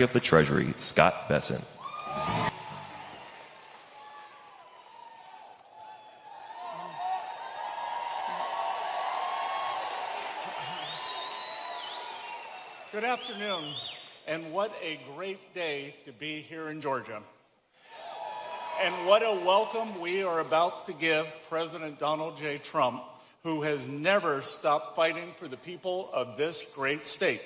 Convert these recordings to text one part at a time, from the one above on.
of the Treasury, Scott Bessent. Good afternoon, and what a great day to be here in Georgia. And what a welcome we are about to give President Donald J. Trump, who has never stopped fighting for the people of this great state.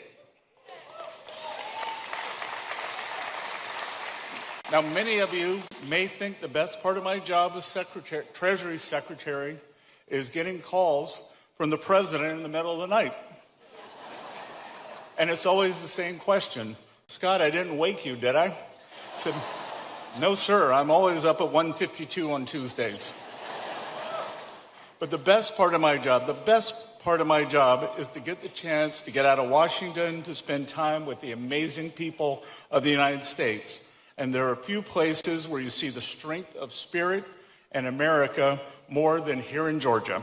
Now, many of you may think the best part of my job as Treasury Secretary is getting calls from the President in the middle of the night. And it's always the same question. Scott, I didn't wake you, did I? I said, no, sir, I'm always up at 1:52 on Tuesdays. But the best part of my job is to get the chance to get out of Washington, to spend time with the amazing people of the United States. And there are a few places where you see the strength of spirit and America more than here in Georgia.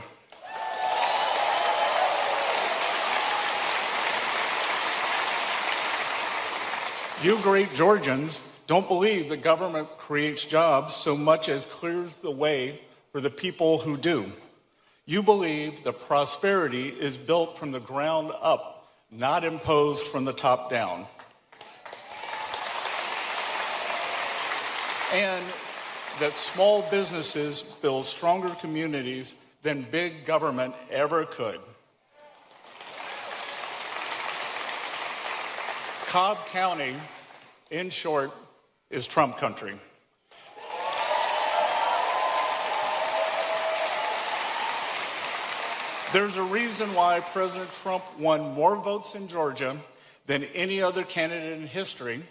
You great Georgians don't believe the government creates jobs so much as clears the way for the people who do. You believe that prosperity is built from the ground up, not imposed from the top down. And that small businesses build stronger communities than big government ever could. Cobb County, in short, is Trump country. There's a reason why President Trump won more votes in Georgia than any other candidate in history,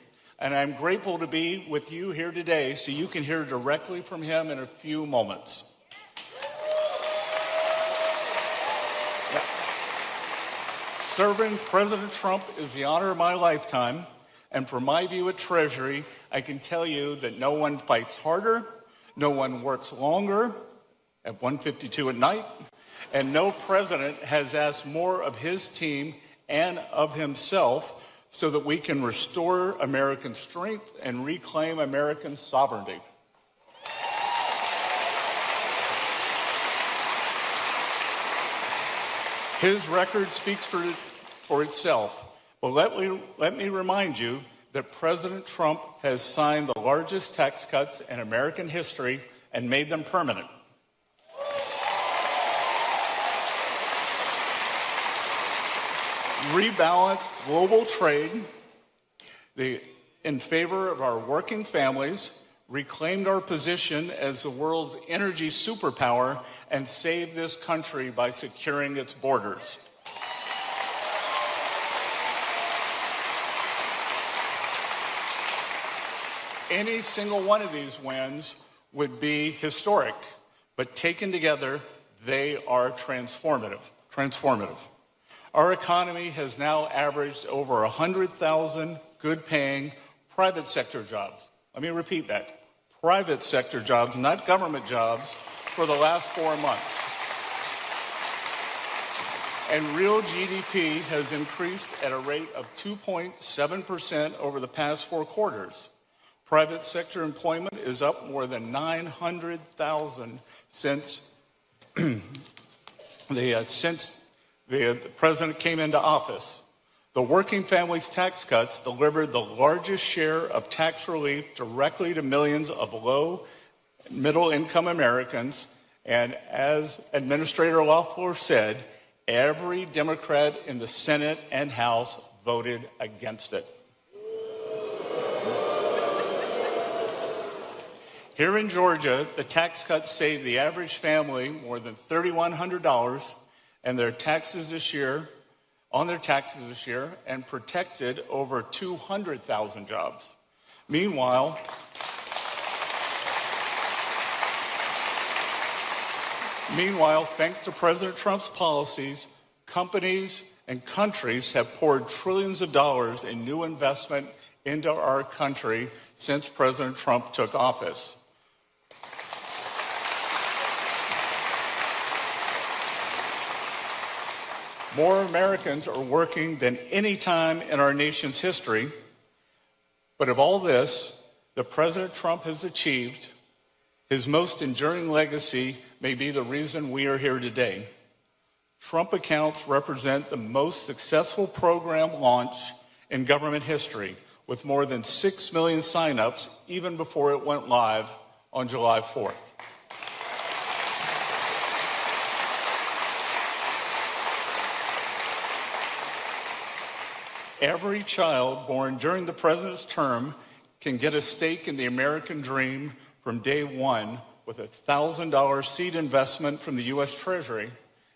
and I'm grateful to be with you here today so you can hear directly from him in a few moments. Serving President Trump is the honor of my lifetime, and from my view at Treasury, I can tell you that no one fights harder, no one works longer at 1:52 at night, and no president has asked more of his team and of himself so that we can restore American strength and reclaim American sovereignty. His record speaks for itself. Well, let me remind you that President Trump has signed the largest tax cuts in American history and made them permanent. Rebalanced global trade in favor of our working families, reclaimed our position as the world's energy superpower, and saved this country by securing its borders. Any single one of these wins would be historic, but taken together, they are transformative. Our economy has now averaged over 100,000 good-paying private sector jobs. Let me repeat that. Private sector jobs, not government jobs, for the last 4 months. And real GDP has increased at a rate of 2.7% over the past 4 quarters. Private sector employment is up more than 900,000 since the president came into office. The working families tax cuts delivered the largest share of tax relief directly to millions of low and middle income Americans. And as Administrator Loeffler said, every Democrat in the Senate and House voted against it. Here in Georgia, the tax cuts saved the average family more than $3,100 on their taxes this year, and protected over 200,000 jobs. Meanwhile, thanks to President Trump's policies, companies and countries have poured trillions of dollars in new investment into our country since President Trump took office. More Americans are working than any time in our nation's history. But of all this that President Trump has achieved, his most enduring legacy may be the reason we are here today. Trump accounts represent the most successful program launch in government history, with more than 6 million signups even before it went live on July 4th. Every child born during the president's term can get a stake in the American dream from day one with a $1,000 seed investment from the U.S. Treasury.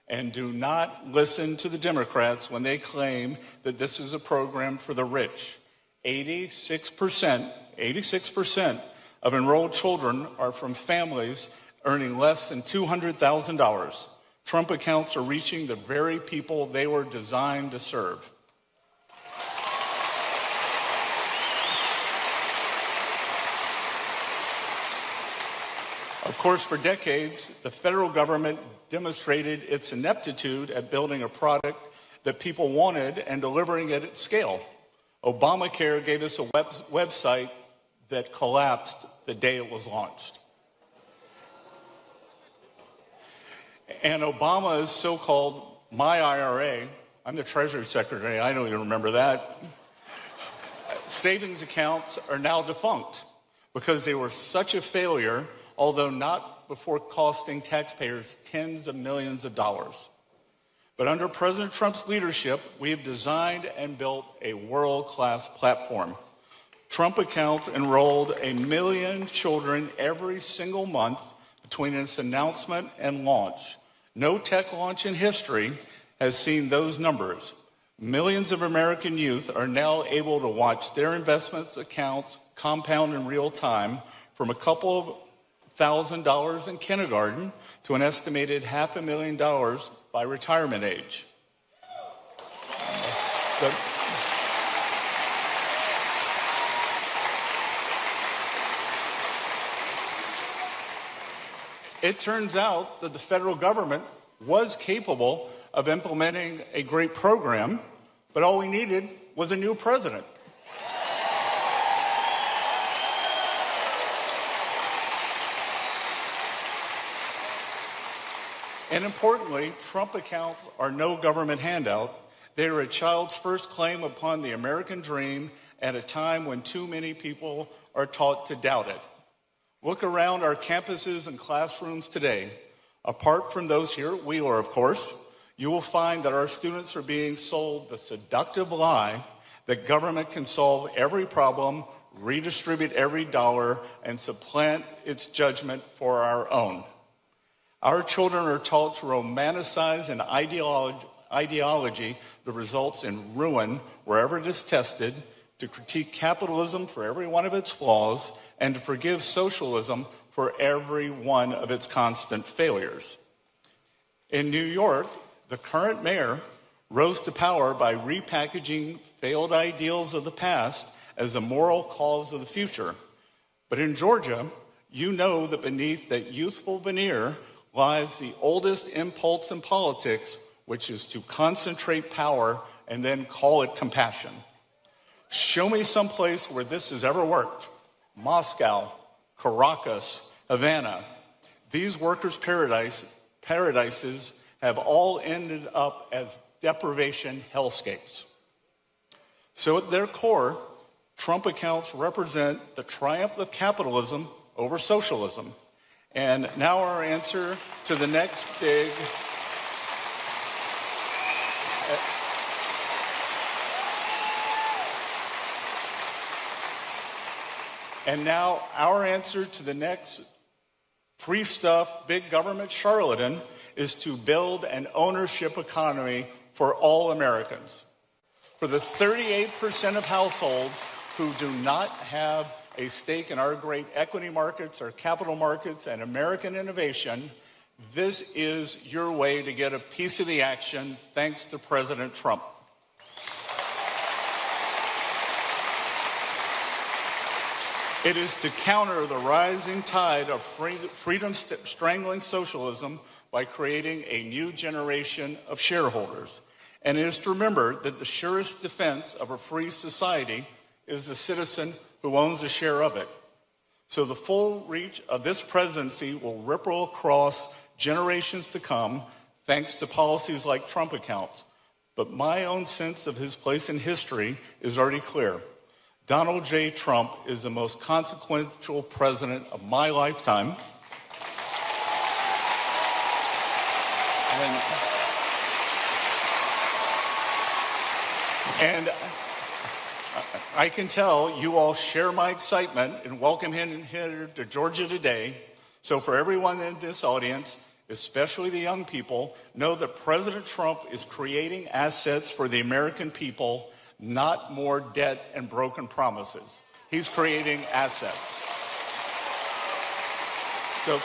And do not listen to the Democrats when they claim that this is a program for the rich. 86% of enrolled children are from families earning less than $200,000. Trump accounts are reaching the very people they were designed to serve. Of course, for decades, the federal government demonstrated its ineptitude at building a product that people wanted and delivering it at scale. Obamacare gave us a website that collapsed the day it was launched. And Obama's so-called My IRA, I'm the Treasury Secretary, I don't even remember that, savings accounts are now defunct because they were such a failure, although not before costing taxpayers tens of millions of dollars. But under President Trump's leadership, we have designed and built a world-class platform. Trump accounts enrolled 1 million children every single month between its announcement and launch. No tech launch in history has seen those numbers. Millions of American youth are now able to watch their investments accounts compound in real time from a couple of $1,000 in kindergarten to an estimated $500,000 by retirement age. It turns out that the federal government was capable of implementing a great program, but all we needed was a new president. And importantly, Trump accounts are no government handout. They are a child's first claim upon the American dream at a time when too many people are taught to doubt it. Look around our campuses and classrooms today. Apart from those here at Wheeler, of course, you will find that our students are being sold the seductive lie that government can solve every problem, redistribute every dollar, and supplant its judgment for our own. Our children are taught to romanticize an ideology that results in ruin wherever it is tested, to critique capitalism for every one of its flaws, and to forgive socialism for every one of its constant failures. In New York, the current mayor rose to power by repackaging failed ideals of the past as a moral cause of the future. But in Georgia, you know that beneath that youthful veneer lies the oldest impulse in politics, which is to concentrate power and then call it compassion. Show me some place where this has ever worked. Moscow, Caracas, Havana. These workers' paradises have all ended up as deprivation hellscapes. So at their core, Trump accounts represent the triumph of capitalism over socialism. And now our answer to the next big free stuff, big government charlatan is to build an ownership economy for all Americans. For the 38% of households who do not have a stake in our great equity markets, our capital markets, and American innovation, this is your way to get a piece of the action thanks to President Trump. It is to counter the rising tide of freedom strangling socialism by creating a new generation of shareholders. And it is to remember that the surest defense of a free society is the citizen who owns a share of it. So the full reach of this presidency will ripple across generations to come, thanks to policies like Trump accounts. But my own sense of his place in history is already clear. Donald J. Trump is the most consequential president of my lifetime. And I can tell you all share my excitement and welcome him here to Georgia today. So for everyone in this audience, especially the young people, know that President Trump is creating assets for the American people, not more debt and broken promises. He's creating assets. So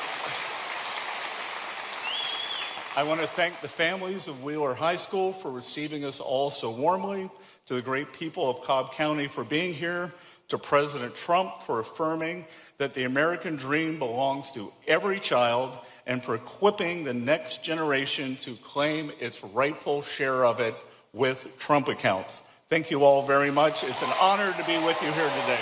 I want to thank the families of Wheeler High School for receiving us all so warmly, to the great people of Cobb County for being here, to President Trump for affirming that the American dream belongs to every child, and for equipping the next generation to claim its rightful share of it with Trump accounts. Thank you all very much. It's an honor to be with you here today.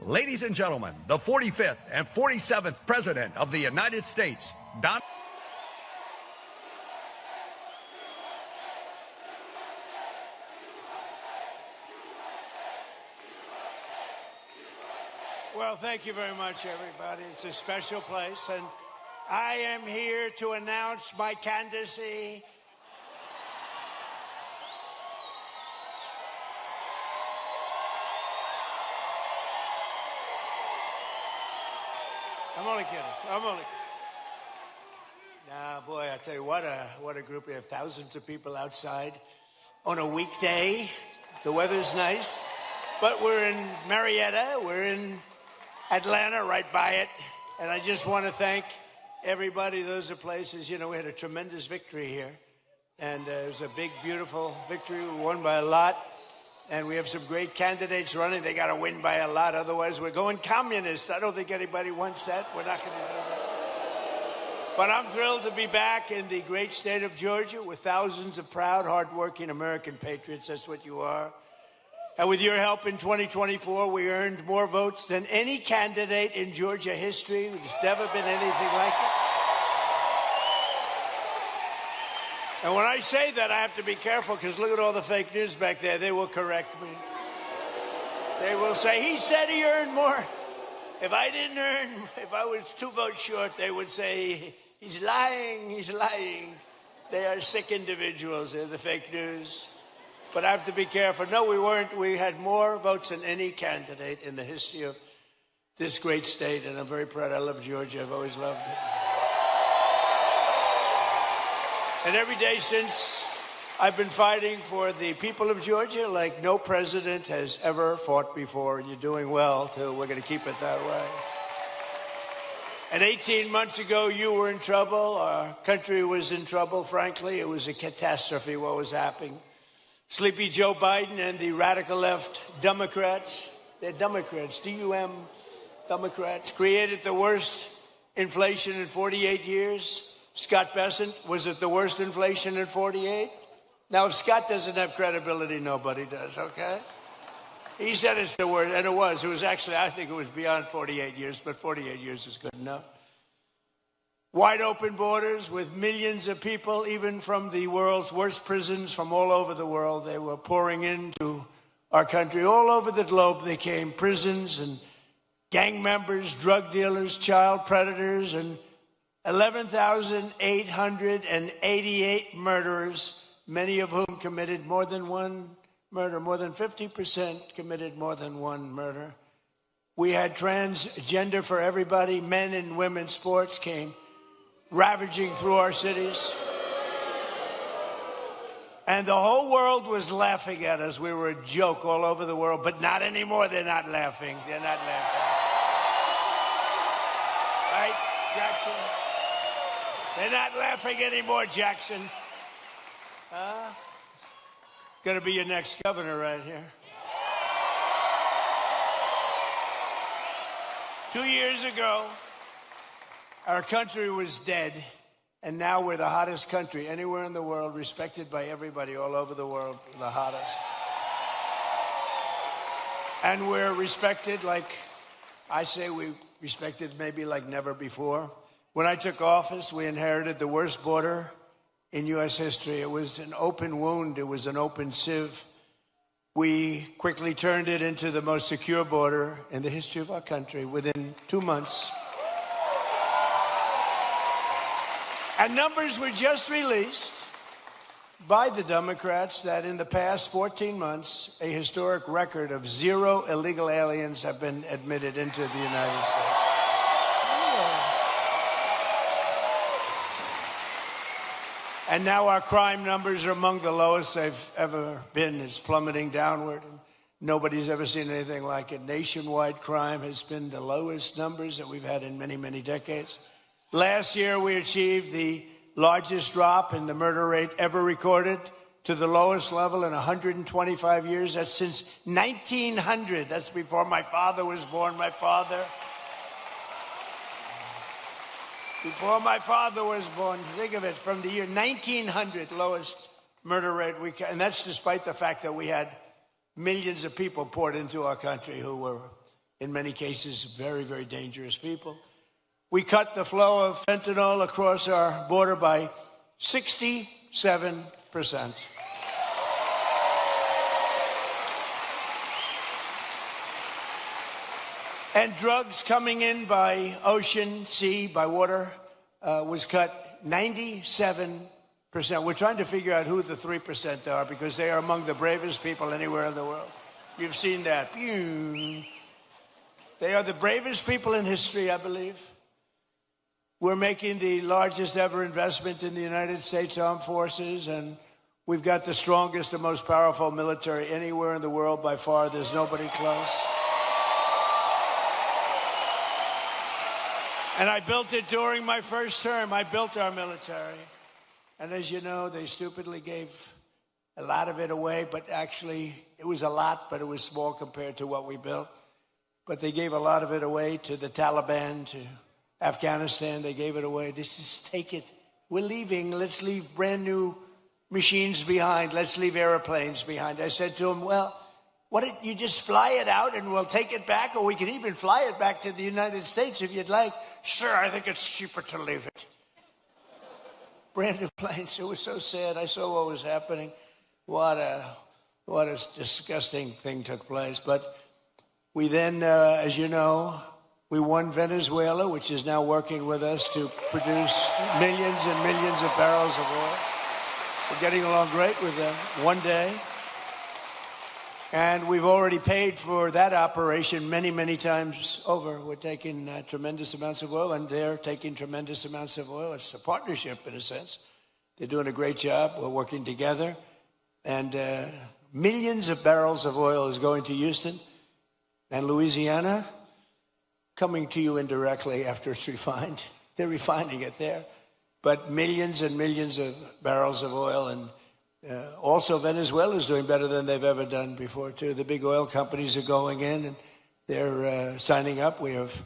Ladies and gentlemen, the 45th and 47th President of the United States, Donald. Well, thank you very much, everybody. It's a special place, and I am here to announce my candidacy. I'm only kidding. Nah, boy, I tell you what a group. We have thousands of people outside on a weekday. The weather's nice, but we're in Marietta. We're in Atlanta, right by it. And I just want to thank everybody. Those are places, you know, we had a tremendous victory here. And it was a big, beautiful victory. We won by a lot. And we have some great candidates running. They got to win by a lot. Otherwise, we're going communist. I don't think anybody wants that. We're not going to do that. But I'm thrilled to be back in the great state of Georgia with thousands of proud, hardworking American patriots. That's what you are. And with your help in 2024, we earned more votes than any candidate in Georgia history. There's never been anything like it. And when I say that, I have to be careful, because look at all the fake news back there. They will correct me. They will say, he said he earned more. If I was 2 votes short, they would say, he's lying. They are sick individuals. They're the fake news. But I have to be careful. No, we weren't. We had more votes than any candidate in the history of this great state, and I'm very proud. I love Georgia. I've always loved it. And every day since, I've been fighting for the people of Georgia like no president has ever fought before, and you're doing well, too. We're going to keep it that way. And 18 months ago, you were in trouble. Our country was in trouble, frankly. It was a catastrophe what was happening. Sleepy Joe Biden and the radical left Democrats, they're Democrats, D-U-M, Democrats, created the worst inflation in 48 years. Scott Bessent, was it the worst inflation in 48? Now, if Scott doesn't have credibility, nobody does, okay? He said it's the worst, and it was. It was actually, I think it was beyond 48 years, but 48 years is good enough. Wide open borders with millions of people, even from the world's worst prisons from all over the world. They were pouring into our country. All over the globe, they came. Prisons and gang members, drug dealers, child predators, and 11,888 murderers, many of whom committed more than one murder. More than 50% committed more than one murder. We had transgender for everybody. Men and women sports came ravaging through our cities. And the whole world was laughing at us. We were a joke all over the world, but not anymore. They're not laughing. They're not laughing. Right, Jackson? They're not laughing anymore, Jackson. Going to be your next governor right here. 2 years ago, our country was dead, and now we're the hottest country anywhere in the world, respected by everybody all over the world, the hottest. And we're respected like, I say we respected maybe like never before. When I took office, we inherited the worst border in U.S. history. It was an open wound. It was an open sieve. We quickly turned it into the most secure border in the history of our country within 2 months. And numbers were just released by the Democrats that in the past 14 months, a historic record of 0 illegal aliens have been admitted into the United States. And now our crime numbers are among the lowest they've ever been. It's plummeting downward. And nobody's ever seen anything like it. Nationwide crime has been the lowest numbers that we've had in many, many decades. Last year, we achieved the largest drop in the murder rate ever recorded to the lowest level in 125 years. That's since 1900. That's before my father was born. Before my father was born, think of it, from the year 1900, lowest murder rate and that's despite the fact that we had millions of people poured into our country who were in many cases, very, very dangerous people. We cut the flow of fentanyl across our border by 67%. And drugs coming in by ocean, sea, by water was cut 97%. We're trying to figure out who the 3% are because they are among the bravest people anywhere in the world. You've seen that. They are the bravest people in history, I believe. We're making the largest ever investment in the United States Armed Forces, and we've got the strongest and most powerful military anywhere in the world by far. There's nobody close. And I built it during my first term. I built our military. And as you know, they stupidly gave a lot of it away, but actually it was a lot, but it was small compared to what we built. But they gave a lot of it away to the Taliban, to Afghanistan. They gave it away. Just take it. We're leaving. Let's leave brand new machines behind. Let's leave airplanes behind. I said to him, well, what if you just fly it out and we'll take it back, or we can even fly it back to the United States if you'd like. Sure, I think it's cheaper to leave it. Brand new planes. It was so sad. I saw what was happening. What a disgusting thing took place. But we then, as you know, we won Venezuela, which is now working with us to produce millions and millions of barrels of oil. We're getting along great with them. One day. And we've already paid for that operation many, many times over. We're taking tremendous amounts of oil, and they're taking tremendous amounts of oil. It's a partnership, in a sense. They're doing a great job. We're working together. And millions of barrels of oil is going to Houston and Louisiana, coming to you indirectly after it's refined. They're refining it there. But millions and millions of barrels of oil, and also Venezuela is doing better than they've ever done before, too. The big oil companies are going in, and they're signing up. We have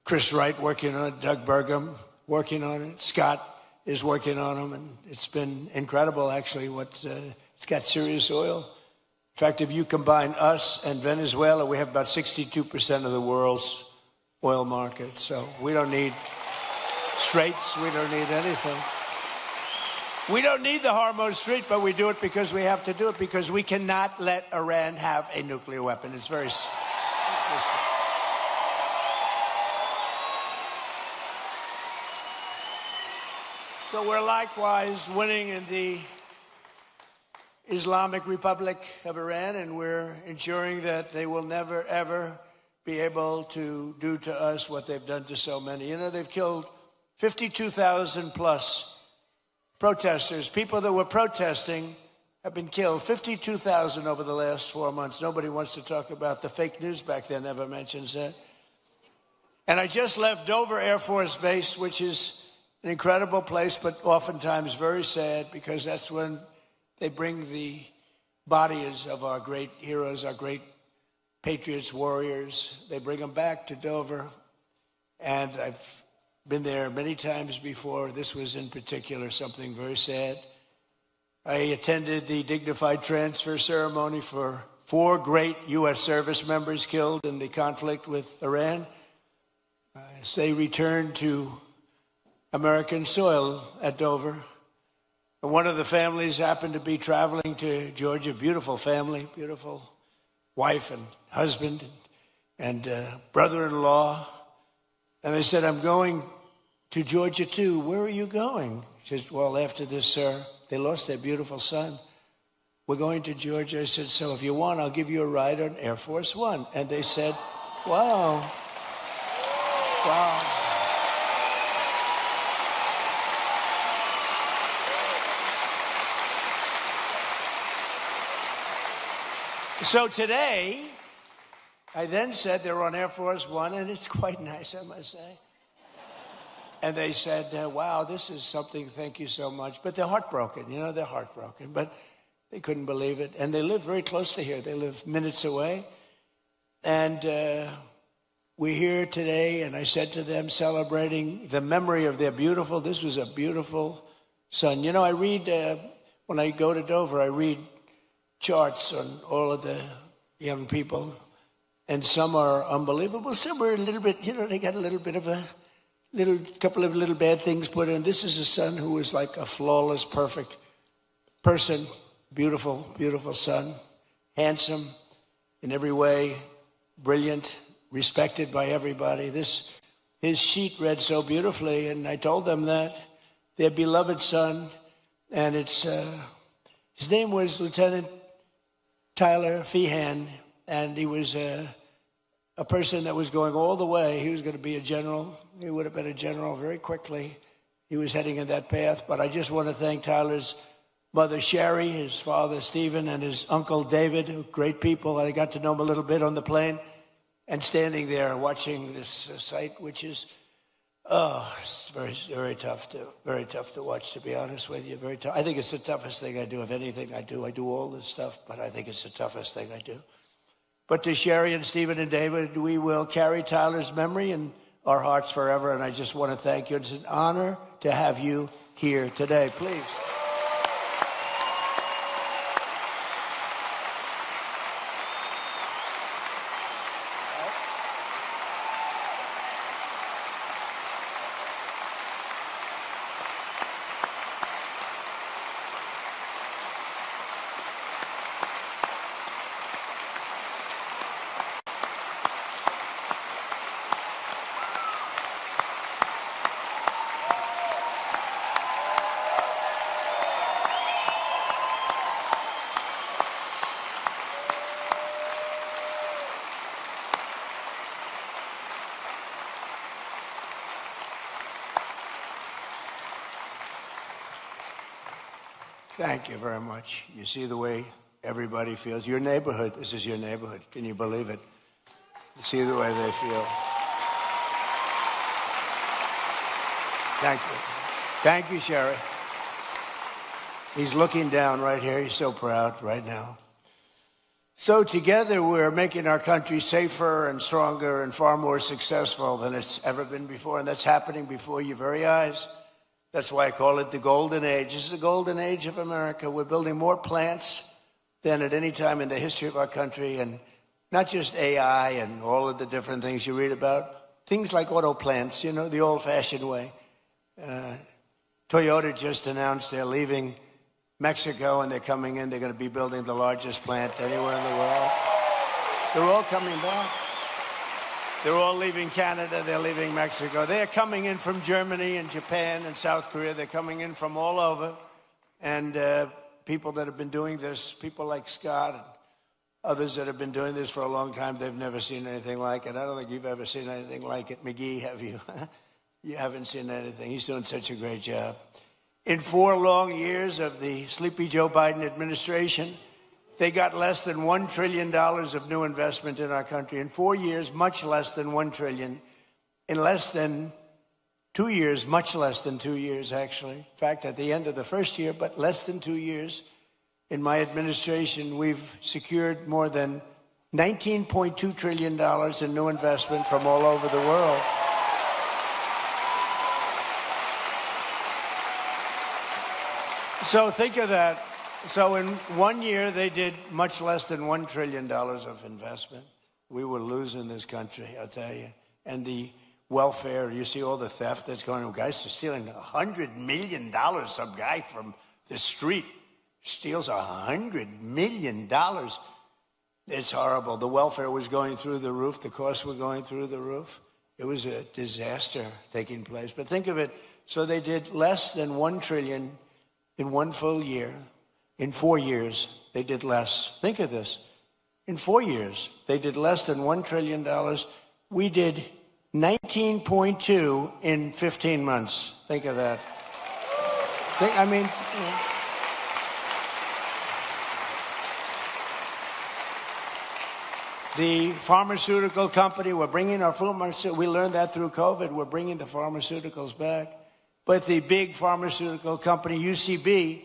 Chris Wright working on it, Doug Burgum working on it, Scott is working on them, and it's been incredible, actually. It's got serious oil. In fact, if you combine us and Venezuela, we have about 62% of the world's oil market. So we don't need straits. We don't need anything. We don't need the Hormuz Strait, but we do it because we have to do it, because we cannot let Iran have a nuclear weapon. It's very simple. So we're likewise winning in the Islamic Republic of Iran, and we're ensuring that they will never, ever be able to do to us what they've done to so many. You know, they've killed 52,000 plus protesters. People that were protesting have been killed. 52,000 over the last 4 months. Nobody wants to talk about the fake news back then, never mentions that. And I just left Dover Air Force Base, which is an incredible place, but oftentimes very sad, because that's when they bring the bodies of our great heroes, our great patriots, warriors. They bring them back to Dover. And I've been there many times before. This was in particular something very sad. I attended the dignified transfer ceremony for 4 great U.S. service members killed in the conflict with Iran. As they returned to American soil at Dover. And one of the families happened to be traveling to Georgia. Beautiful family, beautiful wife and husband and brother-in-law. And I said, I'm going to Georgia too. Where are you going? She says, well, after this, sir, they lost their beautiful son. We're going to Georgia. I said, so if you want, I'll give you a ride on Air Force One. And they said, wow. Wow. So today, I then said they're on Air Force One, and it's quite nice, I must say. And they said, wow, this is something, thank you so much. But they're heartbroken, you know, they're heartbroken. But they couldn't believe it. And they live very close to here. They live minutes away. And we're here today, and I said to them, celebrating the memory of their beautiful, this was a beautiful son. You know, I read, when I go to Dover, I read charts on all of the young people. And some are unbelievable. Some are a little bit, they got a little bit of couple of little bad things put in. This is a son who is like a flawless, perfect person. Beautiful, beautiful son. Handsome in every way. Brilliant. Respected by everybody. His sheet read so beautifully, and I told them that. Their beloved son. And his name was Lieutenant Tyler Feehan, and he was a person that was going all the way. He was going to be a general. He would have been a general very quickly. He was heading in that path. But I just want to thank Tyler's mother, Sherry, his father, Stephen, and his uncle, David, great people. I got to know them a little bit on the plane. And standing there watching this sight, which is, it's very, very tough to watch, to be honest with you. Very tough. I think it's the toughest thing I do. If anything I do all this stuff, but I think it's the toughest thing I do. But to Sherry and Stephen and David, we will carry Tyler's memory in our hearts forever. And I just want to thank you. It's an honor to have you here today. Please. Thank you very much. You see the way everybody feels. Your neighborhood, this is your neighborhood. Can you believe it? You see the way they feel. Thank you. Thank you, Sherry. He's looking down right here. He's so proud right now. So together we're making our country safer and stronger and far more successful than it's ever been before. And that's happening before your very eyes. That's why I call it the golden age. This is the golden age of America. We're building more plants than at any time in the history of our country. And not just AI and all of the different things you read about. Things like auto plants, the old-fashioned way. Toyota just announced they're leaving Mexico and they're coming in. They're going to be building the largest plant anywhere in the world. They're all coming back. They're all leaving Canada. They're leaving Mexico. They're coming in from Germany and Japan and South Korea. They're coming in from all over. And people that have been doing this, people like Scott and others that have been doing this for a long time, they've never seen anything like it. I don't think you've ever seen anything like it. McGee, have you? You haven't seen anything. He's doing such a great job. In 4 long years of the sleepy Joe Biden administration, they got less than $1 trillion of new investment in our country. In 4 years, much less than $1 trillion. In less than 2 years, much less than 2 years, actually. In fact, at the end of the first year, but less than 2 years, in my administration, we've secured more than $19.2 trillion in new investment from all over the world. So think of that. So in 1 year, they did much less than $1 trillion of investment. We were losing this country, I'll tell you. And the welfare, you see all the theft that's going on. Guys are stealing $100 million. Some guy from the street steals $100 million. It's horrible. The welfare was going through the roof. The costs were going through the roof. It was a disaster taking place. But think of it. So they did less than $1 trillion in 1 full year. In 4 years, they did less. Think of this. In 4 years, they did less than $1 trillion. We did 19.2 in 15 months. Think of that. The pharmaceutical company, we're bringing our we learned that through COVID. We're bringing the pharmaceuticals back. But the big pharmaceutical company, UCB,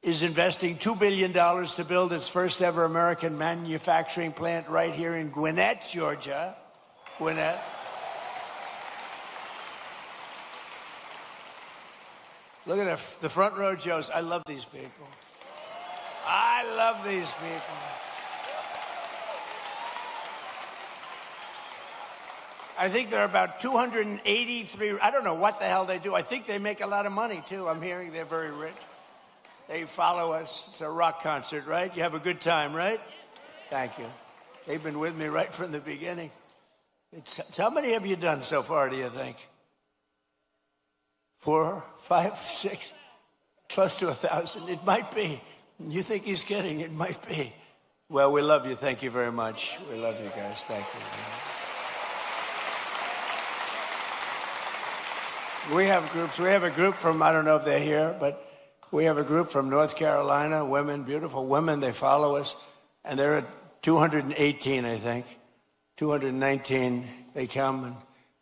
is investing $2 billion to build its first ever American manufacturing plant right here in Gwinnett, Georgia. Gwinnett. Look at the front row Joes. I love these people. I love these people. I think there are about 283. I don't know what the hell they do. I think they make a lot of money, too. I'm hearing they're very rich. They follow us. It's a rock concert, right? You have a good time, right? Thank you. They've been with me right from the beginning. How many have you done so far, do you think? 4, 5, 6? Close to 1,000. It might be. You think he's kidding? It might be. Well, we love you. Thank you very much. We love you guys. Thank you. We have groups. We have a group from, I don't know if they're here, but we have a group from North Carolina, women, beautiful women. They follow us, and they're at 218, I think. 219, they come, and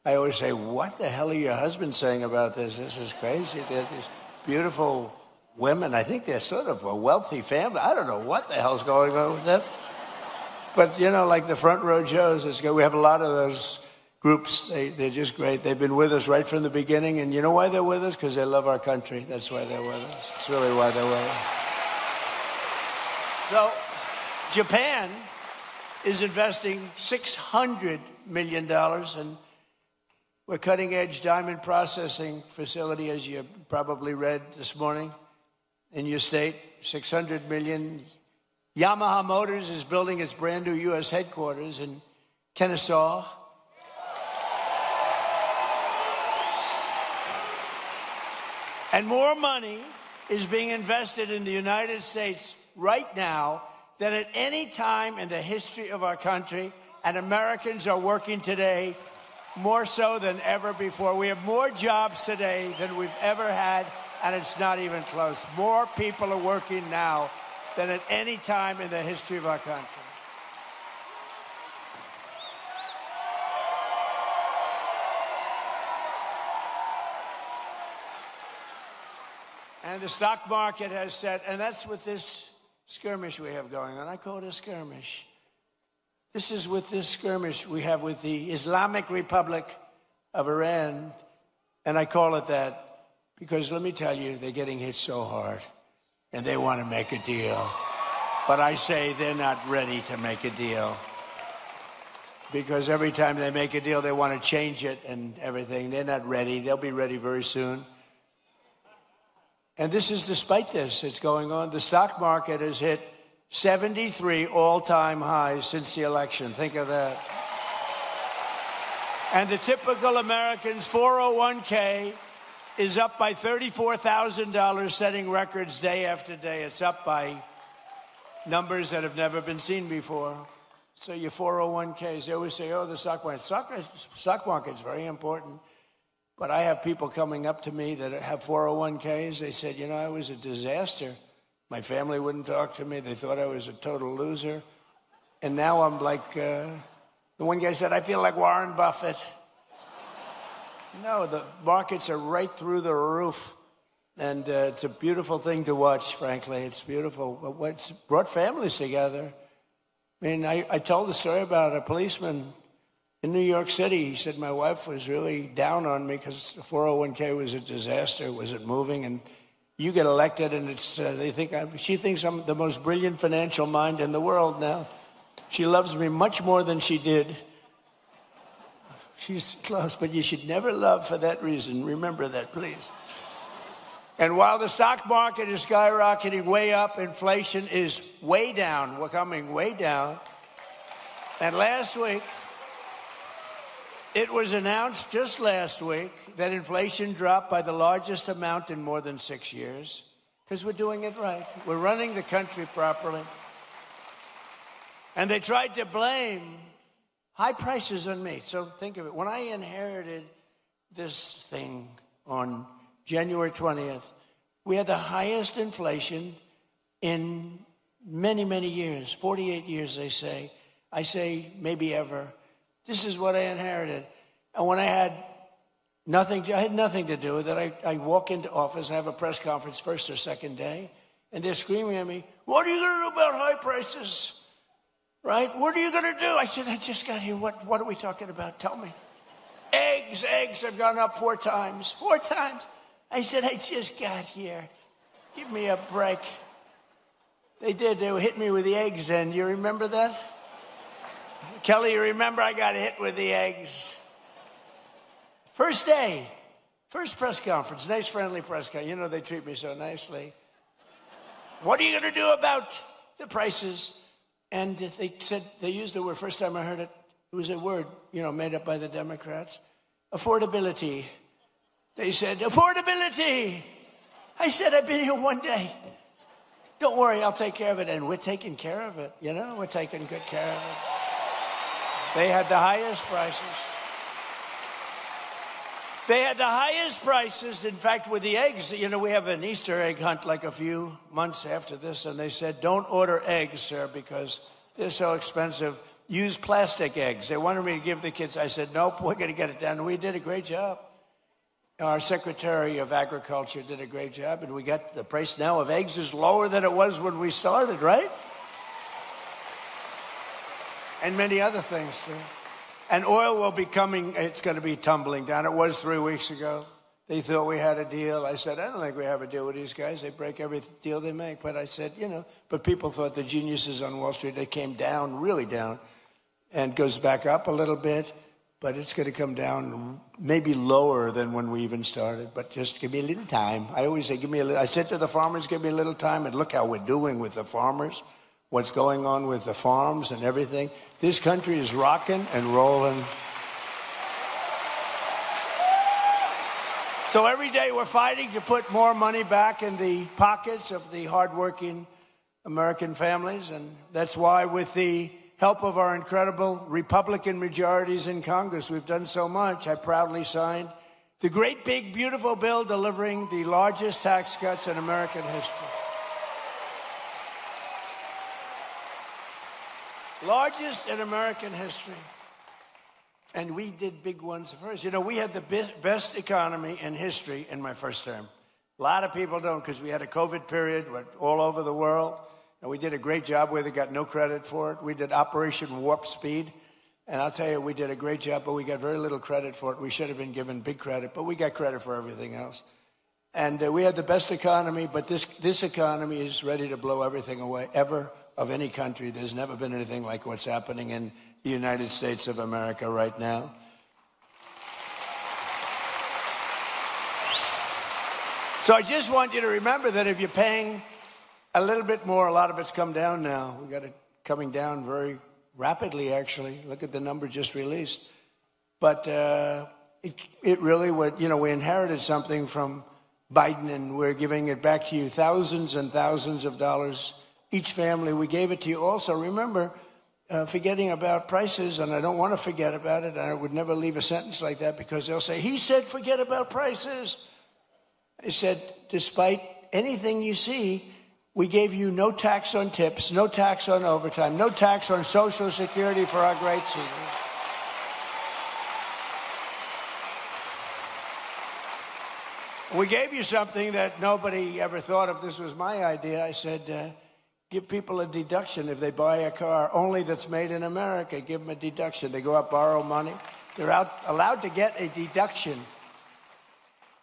I always say, what the hell are your husbands saying about this? This is crazy. They're these beautiful women. I think they're sort of a wealthy family. I don't know what the hell's going on with them. But, you know, like the front row Joes, it's good. We have a lot of those groups. They're just great. They've been with us right from the beginning. And you know why they're with us? Because they love our country. That's why they're with us. It's really why they're with us. So, Japan is investing $600 million in a cutting-edge diamond processing facility, as you probably read this morning in your state. $600 million. Yamaha Motors is building its brand new U.S. headquarters in Kennesaw. And more money is being invested in the United States right now than at any time in the history of our country. And Americans are working today more so than ever before. We have more jobs today than we've ever had, and it's not even close. More people are working now than at any time in the history of our country. And the stock market has said, and that's with this skirmish we have going on. I call it a skirmish. This is with this skirmish we have with the Islamic Republic of Iran. And I call it that because, let me tell you, they're getting hit so hard. And they want to make a deal. But I say they're not ready to make a deal. Because every time they make a deal, they want to change it and everything. They're not ready. They'll be ready very soon. And this is despite this. It's going on. The stock market has hit 73 all-time highs since the election. Think of that. And the typical American's 401k is up by $34,000, setting records day after day. It's up by numbers that have never been seen before. So your 401ks, they always say, oh, the stock market. Stock market's very important. But I have people coming up to me that have 401ks. They said, you know, I was a disaster. My family wouldn't talk to me. They thought I was a total loser. And now I'm like, the one guy said, I feel like Warren Buffett. No, the markets are right through the roof. And it's a beautiful thing to watch, frankly. It's beautiful. It's brought families together. I mean, I told the story about a policeman in New York City. He said, my wife was really down on me because the 401k was a disaster. It wasn't moving. And you get elected, and it's she thinks I'm the most brilliant financial mind in the world now. She loves me much more than she did. She's close, but you should never love for that reason. Remember that, please. And while the stock market is skyrocketing way up, inflation is way down. We're coming way down. And last week, it was announced just last week that inflation dropped by the largest amount in more than 6 years because we're doing it right. We're running the country properly. And they tried to blame high prices on me. So think of it. When I inherited this thing on January 20th, we had the highest inflation in many, many years, 48 years, they say. I say maybe ever. This is what I inherited. And when I had nothing to do with it. I walk into office, I have a press conference first or second day, and they're screaming at me, what are you going to do about high prices? Right? What are you going to do? I said, I just got here. What are we talking about? Tell me. Eggs have gone up 4 times. 4 times. I said, I just got here. Give me a break. They did. They hit me with the eggs then. You remember that? Kelly, you remember I got hit with the eggs? First day, first press conference, nice friendly press conference. You know, they treat me so nicely. What are you going to do about the prices? And they said, they used the word, first time I heard it, it was a word, you know, made up by the Democrats. Affordability. They said, affordability. I said, I've been here one day. Don't worry, I'll take care of it. And we're taking care of it, you know? We're taking good care of it. They had the highest prices. They had the highest prices. In fact, with the eggs, you know, we have an Easter egg hunt like a few months after this, and they said, don't order eggs, sir, because they're so expensive. Use plastic eggs. They wanted me to give the kids. I said, nope, we're going to get it done. And we did a great job. Our Secretary of Agriculture did a great job, and we got the price now of eggs is lower than it was when we started, right? And many other things, too. And oil will be coming, it's going to be tumbling down. It was 3 weeks ago. They thought we had a deal. I said, I don't think we have a deal with these guys. They break every deal they make. But I said, you know, but people thought the geniuses on Wall Street, they came down, really down, and goes back up a little bit. But it's going to come down maybe lower than when we even started. But just give me a little time. I always say, give me a little. I said to the farmers, give me a little time. And look how we're doing with the farmers, what's going on with the farms and everything. This country is rocking and rolling. So every day we're fighting to put more money back in the pockets of the hardworking American families. And that's why with the help of our incredible Republican majorities in Congress, we've done so much. I proudly signed the great, big, beautiful bill delivering the largest tax cuts in American history. Largest in American history. And we did big ones first. You know, we had the best economy in history in my first term. A lot of people don't, because we had a COVID period all over the world. And we did a great job where they got no credit for it. We did Operation Warp Speed. And I'll tell you, we did a great job, but we got very little credit for it. We should have been given big credit, but we got credit for everything else. And we had the best economy, but this economy is ready to blow everything away, ever, of any country. There's never been anything like what's happening in the United States of America right now. So I just want you to remember that if you're paying a little bit more, a lot of it's come down now. We got it coming down very rapidly, actually. Look at the number just released. But it really would, you know, we inherited something from Biden, and we're giving it back to you, thousands and thousands of dollars each family. We gave it to you also. Remember, forgetting about prices, and I don't want to forget about it. I would never leave a sentence like that, because they'll say, he said forget about prices. I said, despite anything you see, we gave you no tax on tips, no tax on overtime, no tax on Social Security for our great seniors. We gave you something that nobody ever thought of. This was my idea. I said, give people a deduction if they buy a car only that's made in America. Give them a deduction. They go out, borrow money. They're allowed to get a deduction.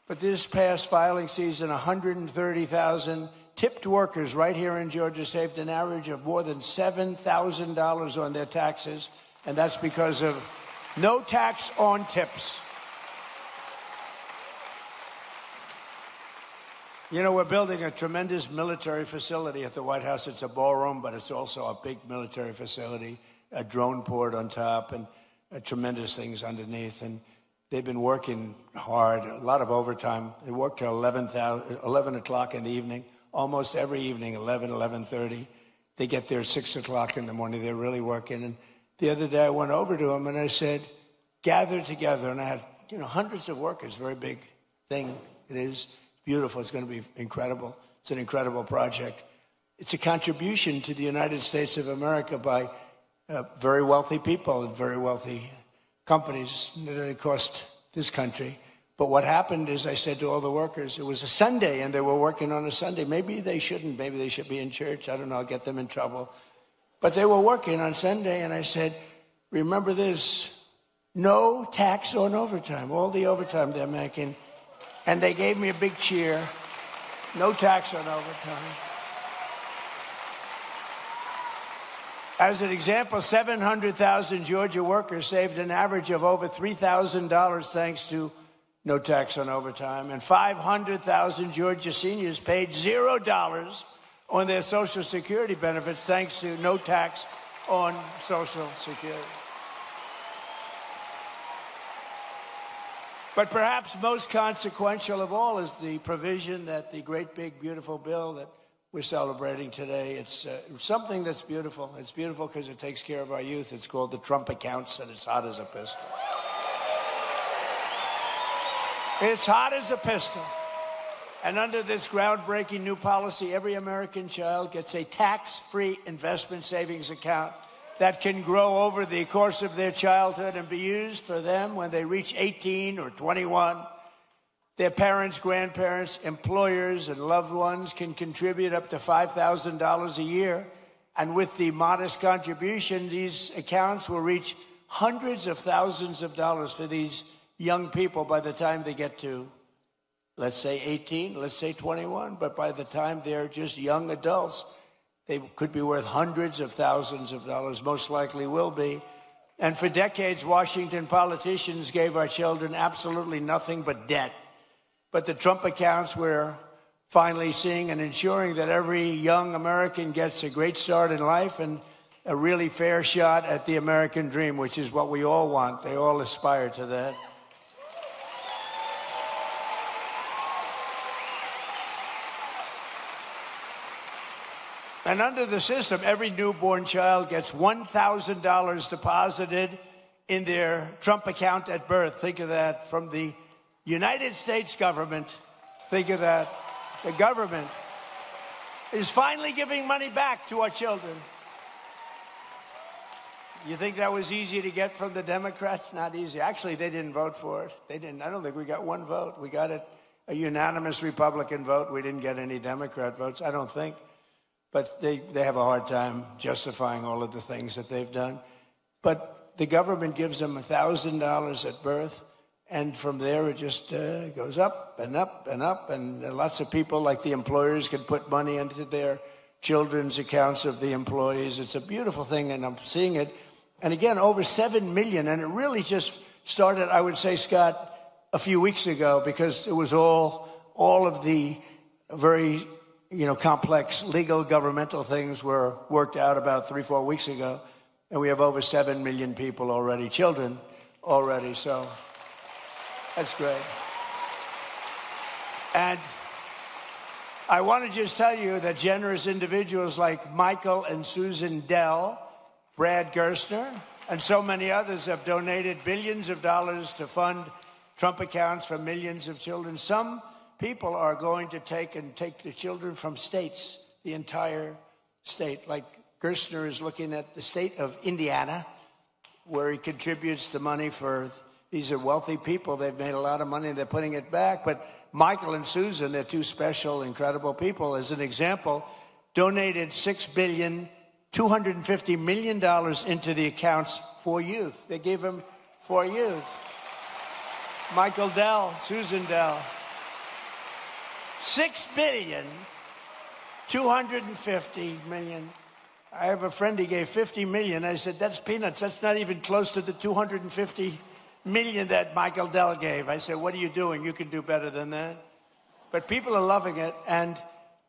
But this past filing season, 130,000 tipped workers right here in Georgia saved an average of more than $7,000 on their taxes, and that's because of no tax on tips. You know, we're building a tremendous military facility at the White House. It's a ballroom, but it's also a big military facility, a drone port on top, and tremendous things underneath. And they've been working hard, a lot of overtime. They work till 11 o'clock in the evening, almost every evening, 11:30. They get there at 6 o'clock in the morning. They're really working. And the other day I went over to them and I said, gather together. And I had, you know, hundreds of workers, very big thing it is. Beautiful. It's going to be incredible. It's an incredible project. It's a contribution to the United States of America by very wealthy people and very wealthy companies that it cost this country. But what happened is I said to all the workers, it was a Sunday and they were working on a Sunday. Maybe they shouldn't. Maybe they should be in church. I don't know. I'll get them in trouble. But they were working on Sunday, and I said, remember this, no tax on overtime, all the overtime they're making. And they gave me a big cheer. No tax on overtime. As an example, 700,000 Georgia workers saved an average of over $3,000 thanks to no tax on overtime, and 500,000 Georgia seniors paid $0 on their Social Security benefits thanks to no tax on Social Security. But perhaps most consequential of all is the provision that the great, big, beautiful bill that we're celebrating today. It's something that's beautiful. It's beautiful because it takes care of our youth. It's called the Trump accounts, and it's hot as a pistol. It's hot as a pistol. And under this groundbreaking new policy, every American child gets a tax-free investment savings account that can grow over the course of their childhood and be used for them when they reach 18 or 21. Their parents, grandparents, employers, and loved ones can contribute up to $5,000 a year. And with the modest contribution, these accounts will reach hundreds of thousands of dollars for these young people by the time they get to, let's say 18, let's say 21. But by the time they're just young adults, they could be worth hundreds of thousands of dollars, most likely will be. And for decades, Washington politicians gave our children absolutely nothing but debt. But the Trump accounts, we're finally seeing and ensuring that every young American gets a great start in life and a really fair shot at the American dream, which is what we all want. They all aspire to that. And under the system, every newborn child gets $1,000 deposited in their Trump account at birth. Think of that. From the United States government. Think of that. The government is finally giving money back to our children. You think that was easy to get from the Democrats? Not easy. Actually, they didn't vote for it. They didn't. I don't think we got one vote. We got it, a unanimous Republican vote. We didn't get any Democrat votes, I don't think. But they have a hard time justifying all of the things that they've done. But the government gives them $1,000 at birth, and from there it just goes up and up and up. And lots of people, like the employers, can put money into their children's accounts of the employees. It's a beautiful thing, and I'm seeing it. And again, over 7 million, and it really just started, I would say, Scott, a few weeks ago, because it was all of the very complex legal governmental things were worked out about 3-4 weeks ago. And we have over 7 million people already, children already. So that's great. And I want to just tell you that generous individuals like Michael and Susan Dell, Brad Gerstner, and so many others have donated billions of dollars to fund Trump accounts for millions of children. Some people are going to take the children from states, the entire state. Like Gerstner is looking at the state of Indiana, where he contributes the money for, these are wealthy people. They've made a lot of money and they're putting it back. But Michael and Susan, they're two special, incredible people. As an example, donated $6.25 billion into the accounts for youth. They gave them for youth. Michael Dell, Susan Dell. $6.25 billion. I have a friend, he gave $50 million. I said, that's peanuts. That's not even close to the $250 million that Michael Dell gave. I said, what are you doing? You can do better than that. But people are loving it. And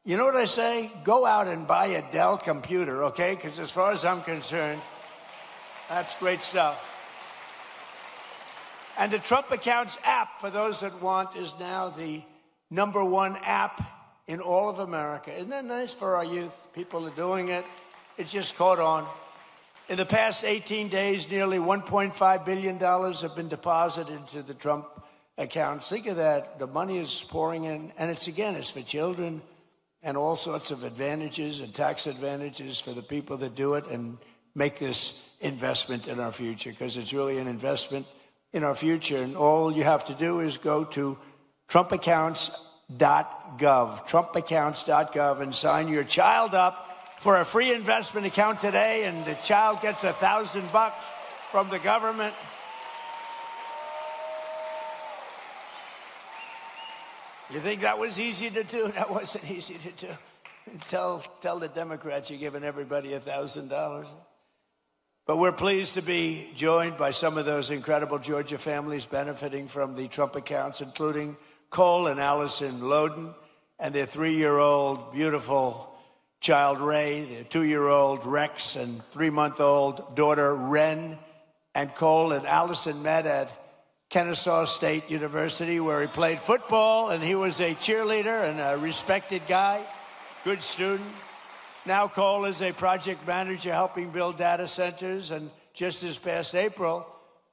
you know what I say? Go out and buy a Dell computer, okay? Because as far as I'm concerned, that's great stuff. And the Trump Accounts app, for those that want, is now the #1 app in all of America. Isn't that nice for our youth? People are doing it. It just caught on. In the past 18 days, nearly $1.5 billion have been deposited into the Trump accounts. Think of that. The money is pouring in. And it's for children and all sorts of advantages and tax advantages for the people that do it and make this investment in our future, because it's really an investment in our future. And all you have to do is go to TrumpAccounts.gov, TrumpAccounts.gov, and sign your child up for a free investment account today, and the child gets $1,000 from the government. You think that was easy to do? That wasn't easy to do. Tell the Democrats you're giving everybody $1,000. But we're pleased to be joined by some of those incredible Georgia families benefiting from the Trump accounts, including Cole and Allison Loden and their 3-year-old beautiful child Ray, their 2-year-old Rex, and 3-month-old daughter Ren. And Cole and Allison met at Kennesaw State University, where he played football, and he was a cheerleader and a respected guy, good student. Now Cole is a project manager helping build data centers, and just this past April,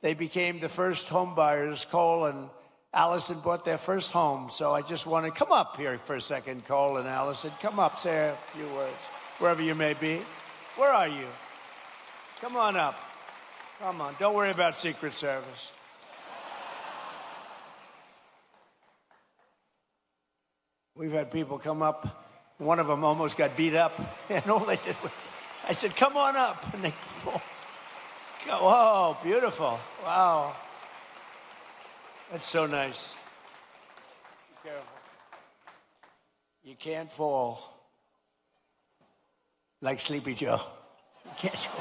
they became the first home buyers. Cole and Allison bought their first home. So I just want to come up here for a second, Cole and Allison. Come up, say a few words, wherever you may be. Where are you? Come on up. Come on. Don't worry about Secret Service. We've had people come up. One of them almost got beat up, and all they did was, I said, come on up. And they, oh, beautiful. Wow. That's so nice. Be careful. You can't fall like Sleepy Joe. You can't. Come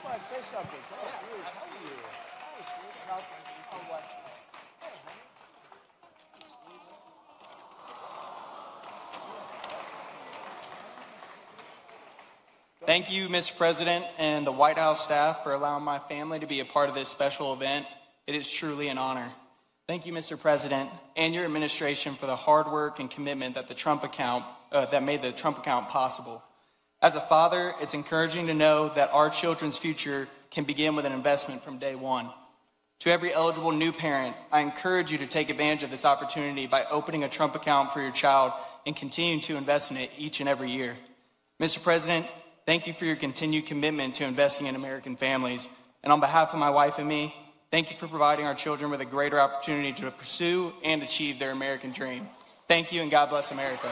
on, say something. Come on, please. How are you? Hi, sweetie. Oh, what? Thank you, Mr. President, and the White House staff for allowing my family to be a part of this special event. It is truly an honor. Thank you, Mr. President, and your administration for the hard work and commitment that that made the Trump account possible. As a father, it's encouraging to know that our children's future can begin with an investment from day one. To every eligible new parent, I encourage you to take advantage of this opportunity by opening a Trump account for your child and continuing to invest in it each and every year. Mr. President, thank you for your continued commitment to investing in American families. And on behalf of my wife and me, thank you for providing our children with a greater opportunity to pursue and achieve their American dream. Thank you, and God bless America.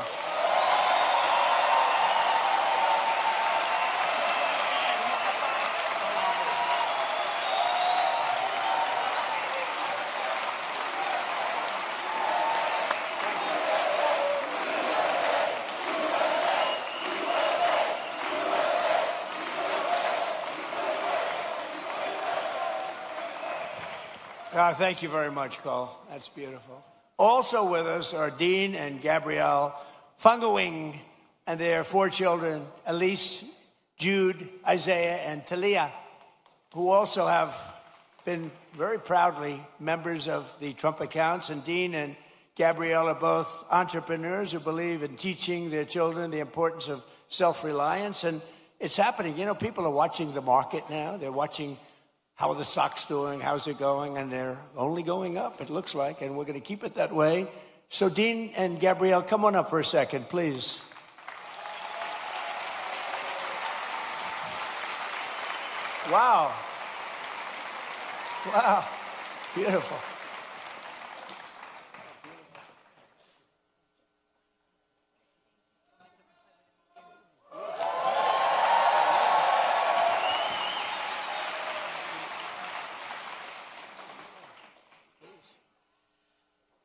Thank you very much, Cole. That's beautiful. Also with us are Dean and Gabrielle Fungawing and their 4 children, Elise, Jude, Isaiah, and Talia, who also have been very proudly members of the Trump accounts. And Dean and Gabrielle are both entrepreneurs who believe in teaching their children the importance of self-reliance. And it's happening. You know, people are watching the market now. They're watching how are the stocks doing, how's it going, and they're only going up, it looks like, and we're going to keep it that way. So Dean and Gabrielle, come on up for a second, please. Wow. Wow. Beautiful.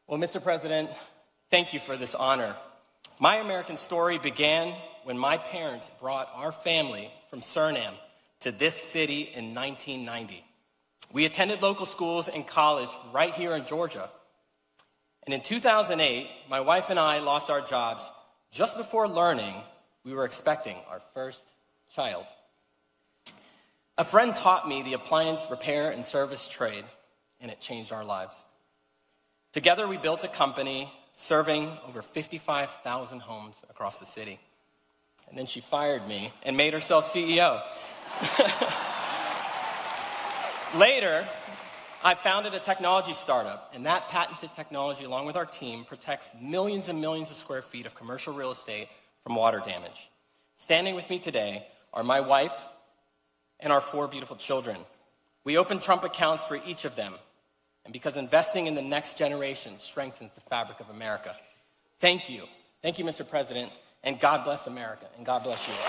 Well, Mr. President, thank you for this honor. My American story began when my parents brought our family from Suriname to this city in 1990. We attended local schools and college right here in Georgia. And in 2008, my wife and I lost our jobs just before learning we were expecting our first child. A friend taught me the appliance repair and service trade, and it changed our lives. Together, we built a company serving over 55,000 homes across the city. And then she fired me and made herself CEO. Later, I founded a technology startup, and that patented technology, along with our team, protects millions and millions of square feet of commercial real estate from water damage. Standing with me today are my wife and our 4 beautiful children. We opened Trump accounts for each of them, and because investing in the next generation strengthens the fabric of America. Thank you. Thank you, Mr. President, and God bless America, and God bless you. Are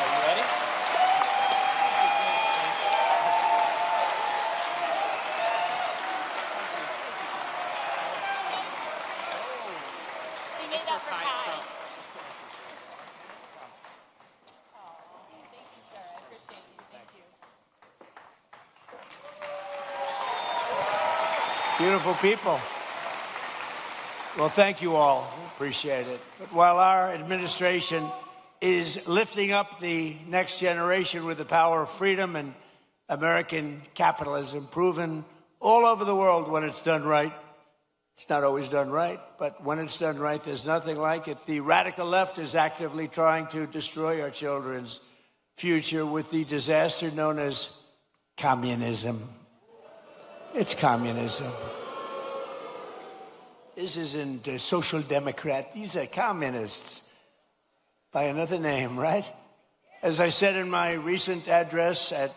you ready? Beautiful people. Well, thank you all. Appreciate it. But while our administration is lifting up the next generation with the power of freedom and American capitalism, proven all over the world when it's done right, it's not always done right, but when it's done right, there's nothing like it. The radical left is actively trying to destroy our children's future with the disaster known as communism. It's communism. This isn't a social democrat. These are communists by another name, right? As I said in my recent address at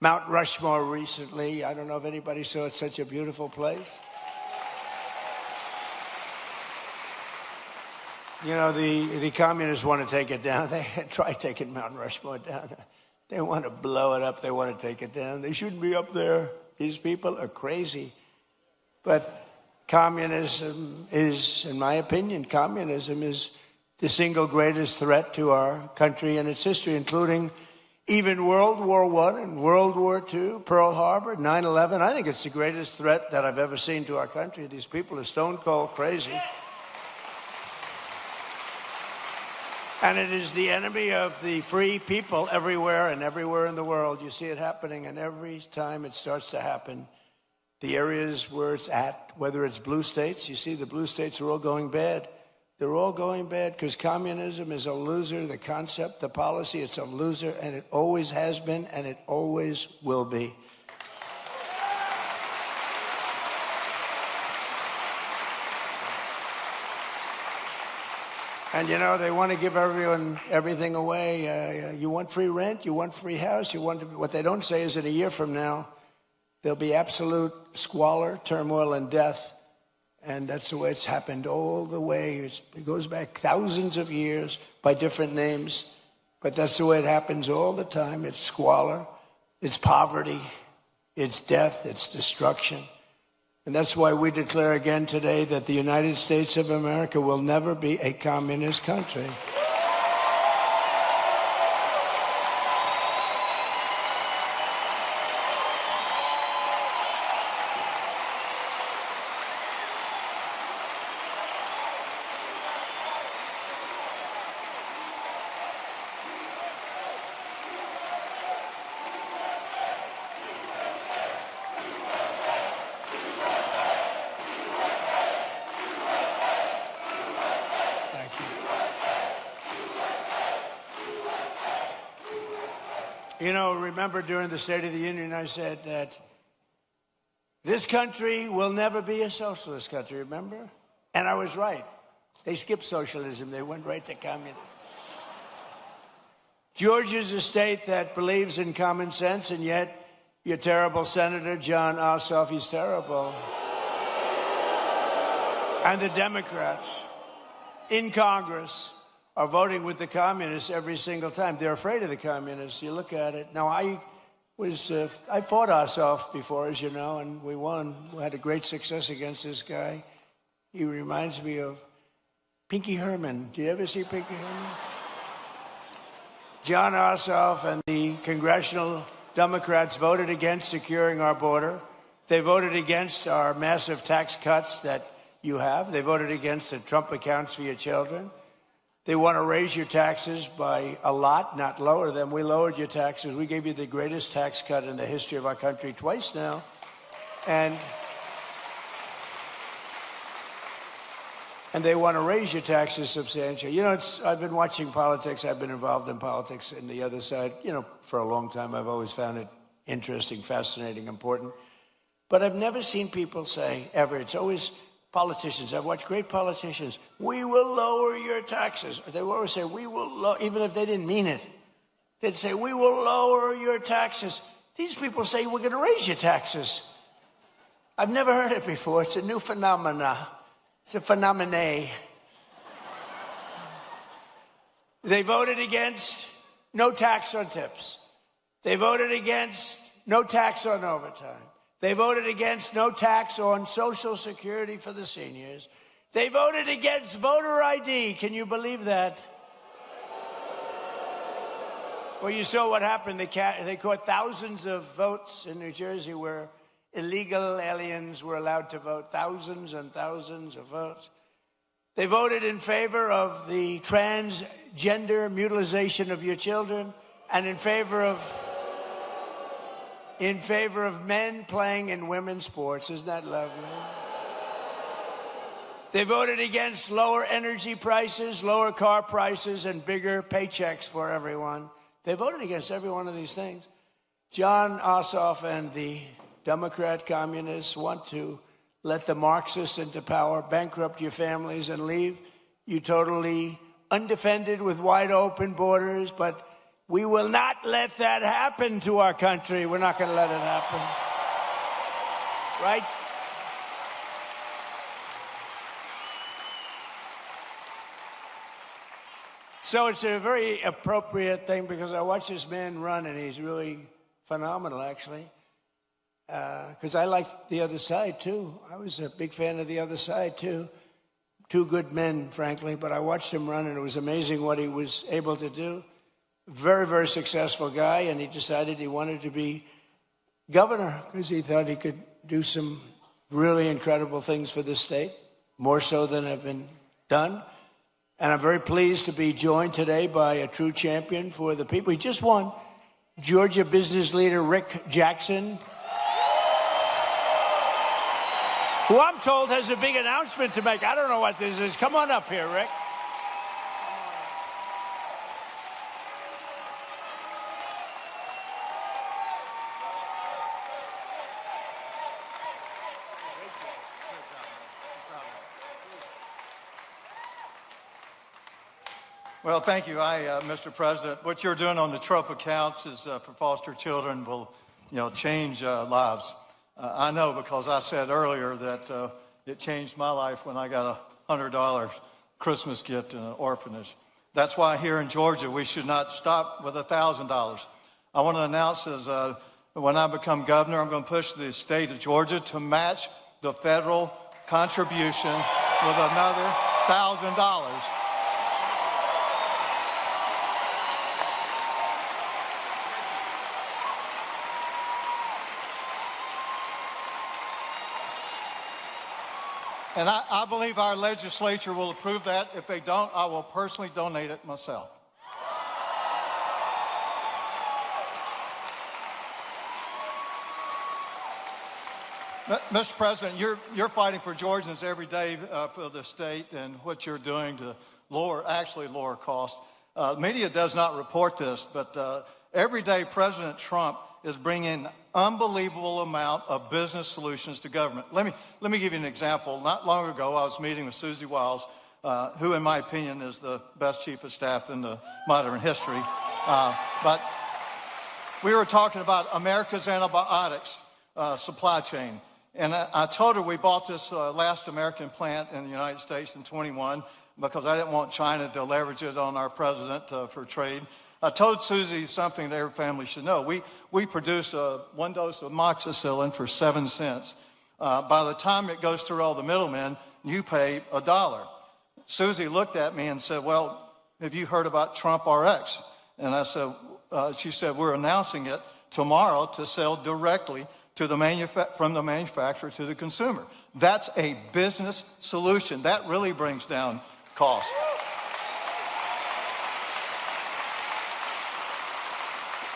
Mount Rushmore recently, I don't know if anybody saw it, such a beautiful place. You know, the communists want to take it down. They try taking Mount Rushmore down. They want to blow it up. They want to take it down. They shouldn't be up there. These people are crazy. But communism is, in my opinion, communism is the single greatest threat to our country and its history, including even World War I and World War II, Pearl Harbor, 9/11. I think it's the greatest threat that I've ever seen to our country. These people are stone cold crazy. And it is the enemy of the free people everywhere and everywhere in the world. You see it happening, and every time it starts to happen, the areas where it's at, whether it's blue states, you see the blue states are all going bad. They're all going bad because communism is a loser. The concept, the policy, it's a loser, and it always has been, and it always will be. And, you know, they want to give everyone everything away. You want free rent, you want free house, you want to, what they don't say is in a year from now, there'll be absolute squalor, turmoil, and death. And that's the way it's happened all the way. It goes back thousands of years by different names. But that's the way it happens all the time. It's squalor, it's poverty, it's death, it's destruction. And that's why we declare again today that the United States of America will never be a communist country. You know, remember during the State of the Union, I said that this country will never be a socialist country, remember? And I was right. They skipped socialism. They went right to communism. Georgia's a state that believes in common sense, and yet your terrible Senator John Ossoff, he's terrible. And the Democrats in Congress are voting with the communists every single time. They're afraid of the communists. You look at it. Now, I fought Ossoff before, as you know, and we won. We had a great success against this guy. He reminds me of Pinky Herman. Do you ever see Pinky Herman? John Ossoff and the congressional Democrats voted against securing our border. They voted against our massive tax cuts that you have. They voted against the Trump accounts for your children. They want to raise your taxes by a lot, not lower them. We lowered your taxes. We gave you the greatest tax cut in the history of our country twice now. And they want to raise your taxes substantially. You know, I've been watching politics. I've been involved in politics on the other side, you know, for a long time. I've always found it interesting, fascinating, important. But I've never seen people say, ever, it's always politicians. I've watched great politicians. We will lower your taxes. They will always say, we will, even if they didn't mean it. They'd say, we will lower your taxes. These people say, we're going to raise your taxes. I've never heard it before. It's a new phenomena. It's a phenomenon. They voted against no tax on tips. They voted against no tax on overtime. They voted against no tax on Social Security for the seniors. They voted against voter ID. Can you believe that? Well, you saw what happened. They caught thousands of votes in New Jersey where illegal aliens were allowed to vote, thousands and thousands of votes. They voted in favor of the transgender mutilization of your children and in favor of men playing in women's sports. Isn't that lovely? They voted against lower energy prices, lower car prices, and bigger paychecks for everyone. They voted against every one of these things. John Ossoff and the Democrat communists want to let the Marxists into power, bankrupt your families, and leave you totally undefended with wide open borders. But we will not let that happen to our country. We're not going to let it happen. Right? So it's a very appropriate thing because I watch this man run, and he's really phenomenal, actually. Because I like the other side, too. I was a big fan of the other side, too. Two good men, frankly, but I watched him run, and it was amazing what he was able to do. Very, very successful guy, and he decided he wanted to be governor because he thought he could do some really incredible things for this state, more so than have been done. And I'm very pleased to be joined today by a true champion for the people. He just won, Georgia business leader Rick Jackson, who I'm told has a big announcement to make. I don't know what this is. Come on up here, Rick. Well, thank you. Mr. President, what you're doing on the Trump accounts is for foster children will, change lives. I know because I said earlier that it changed my life when I got a $100 Christmas gift in an orphanage. That's why here in Georgia we should not stop with $1,000. I want to announce when I become governor, I'm going to push the state of Georgia to match the federal contribution with another $1,000. And I believe our legislature will approve that. If they don't, I will personally donate it myself. Mr. President, you're fighting for Georgians every day for the state and what you're doing to lower costs. Media does not report this, but every day President Trump is bringing unbelievable amount of business solutions to government. Let me give you an example. Not long ago, I was meeting with Susie Wiles, who, in my opinion, is the best chief of staff in the modern history. But we were talking about America's antibiotics supply chain. And I told her we bought this last American plant in the United States in 21 because I didn't want China to leverage it on our president for trade. I told Susie something that every family should know. We produce one dose of amoxicillin for 7 cents. By the time it goes through all the middlemen, you pay $1. Susie looked at me and said, well, have you heard about Trump RX? And I said, she said, we're announcing it tomorrow to sell directly to from the manufacturer to the consumer. That's a business solution. That really brings down costs.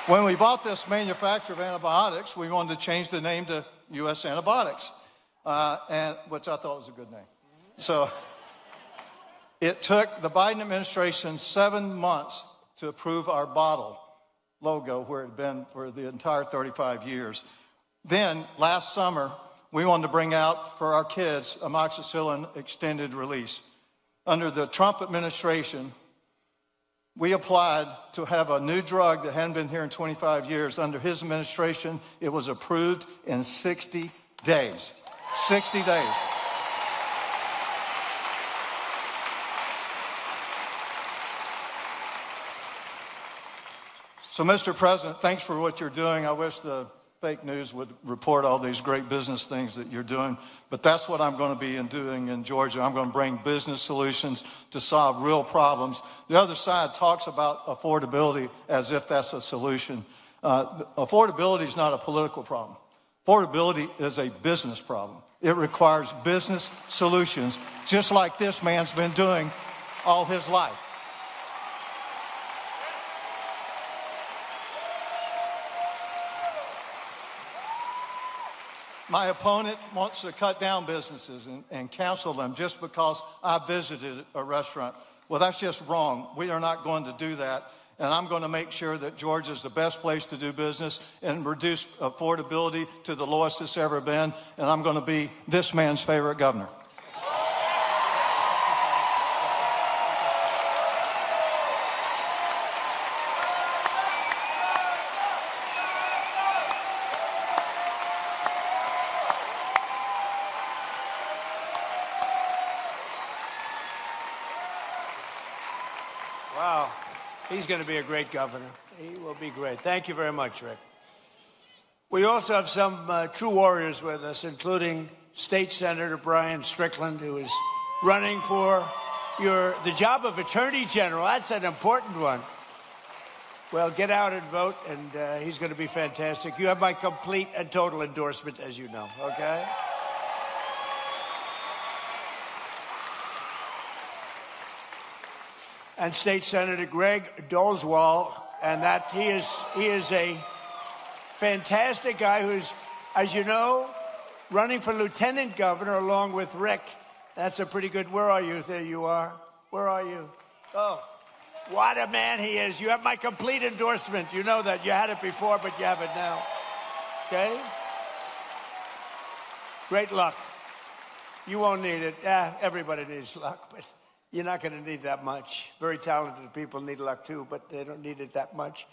When we bought this manufacturer of antibiotics, we wanted to change the name to U.S. Antibiotics, which I thought was a good name. So it took the Biden administration 7 months to approve our bottle logo where it had been for the entire 35 years. Then, last summer, we wanted to bring out for our kids amoxicillin extended release. Under the Trump administration, we applied to have a new drug that hadn't been here in 25 years. Under his administration, it was approved in 60 days. 60 days. So, Mr. President, thanks for what you're doing. I wish the fake news would report all these great business things that you're doing. But that's what I'm going to be doing in Georgia. I'm going to bring business solutions to solve real problems. The other side talks about affordability as if that's a solution. Affordability is not a political problem. Affordability is a business problem. It requires business solutions, just like this man's been doing all his life. My opponent wants to cut down businesses and cancel them just because I visited a restaurant. Well, that's just wrong. We are not going to do that. And I'm going to make sure that Georgia is the best place to do business and reduce affordability to the lowest it's ever been. And I'm going to be this man's favorite governor. Wow. He's going to be a great governor. He will be great. Thank you very much, Rick. We also have some true warriors with us, including State Senator Brian Strickland, who is running for the job of Attorney General. That's an important one. Well, get out and vote, and he's going to be fantastic. You have my complete and total endorsement, as you know, okay? And State Senator Greg Dolzwall, and that he is a fantastic guy who's, as you know, running for lieutenant governor along with Rick. That's a pretty good. Where are you? There you are. Where are you? Oh, what a man he is. You have my complete endorsement. You know that. You had it before, but you have it now. Okay? Great luck. You won't need it. Everybody needs luck, but you're not going to need that much. Very talented people need luck too, but they don't need it that much.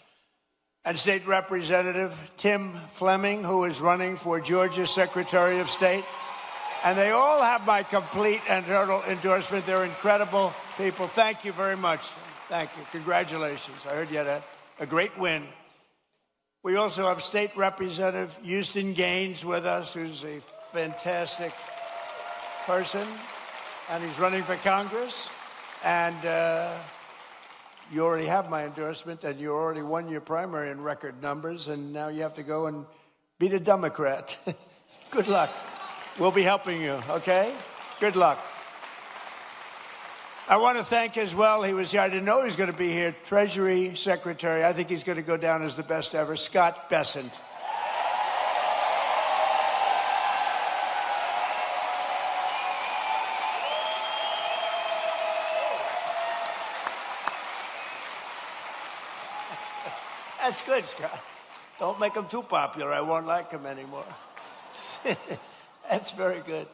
And State Representative Tim Fleming, who is running for Georgia Secretary of State. And they all have my complete and total endorsement. They're incredible people. Thank you very much. Thank you. Congratulations. I heard you had a great win. We also have State Representative Houston Gaines with us, who's a fantastic person. And he's running for Congress. And you already have my endorsement, and you already won your primary in record numbers, and now you have to go and beat a Democrat. Good luck. We'll be helping you, okay? Good luck. I want to thank as well, he was here, I didn't know he was going to be here, Treasury Secretary, I think he's going to go down as the best ever, Scott Bessent. That's good, Scott. Don't make him too popular. I won't like him anymore. That's very good.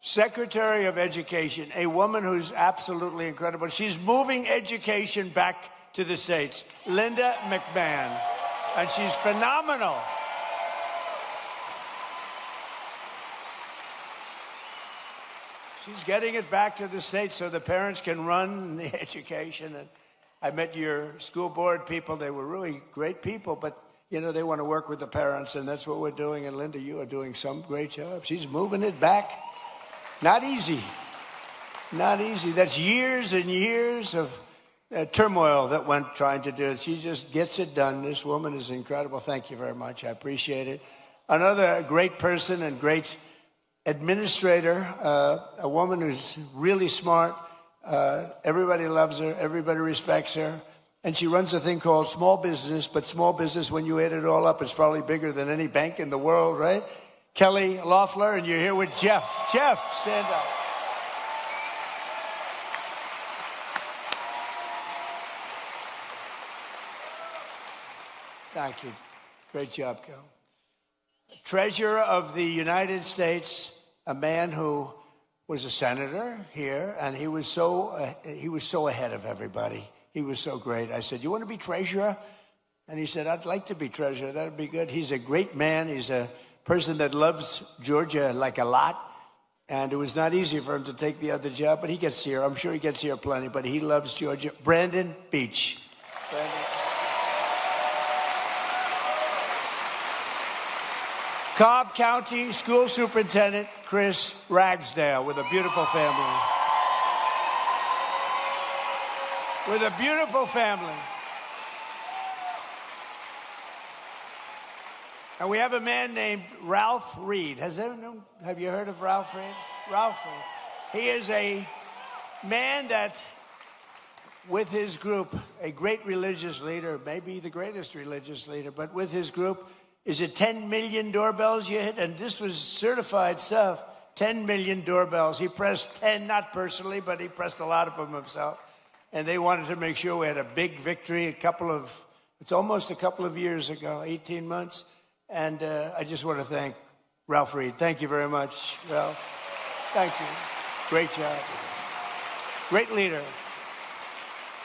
Secretary of Education, a woman who's absolutely incredible. She's moving education back to the States. Linda McMahon. And she's phenomenal. She's getting it back to the States so the parents can run the education. And I met your school board people. They were really great people, but, you know, they want to work with the parents, and that's what we're doing. And, Linda, you are doing some great job. She's moving it back. Not easy. Not easy. That's years and years of turmoil that went trying to do it. She just gets it done. This woman is incredible. Thank you very much. I appreciate it. Another great person and great administrator, a woman who's really smart. Everybody loves her. Everybody respects her. And she runs a thing called small business, but small business, when you add it all up, it's probably bigger than any bank in the world, right? Kelly Loeffler, and you're here with Jeff. Jeff, stand up. Thank you. Great job, Kel. Treasurer of the United States, a man who was a senator here, and he was so ahead of everybody. He was so great. I said, "You want to be treasurer?" And he said, "I'd like to be treasurer. That'd be good." He's a great man. He's a person that loves Georgia like a lot. And it was not easy for him to take the other job, but he gets here. I'm sure he gets here plenty, but he loves Georgia. Brandon Beach. Brandon. Cobb County School Superintendent Chris Ragsdale with a beautiful family. With a beautiful family. And we have a man named Ralph Reed. Have you heard of Ralph Reed? Ralph Reed. He is a man that, with his group, a great religious leader, maybe the greatest religious leader, but with his group, is it 10 million doorbells you hit? And this was certified stuff. 10 million doorbells. He pressed 10, not personally, but he pressed a lot of them himself. And they wanted to make sure we had a big victory it's almost a couple of years ago, 18 months. And I just want to thank Ralph Reed. Thank you very much, Ralph. Thank you. Great job. Great leader.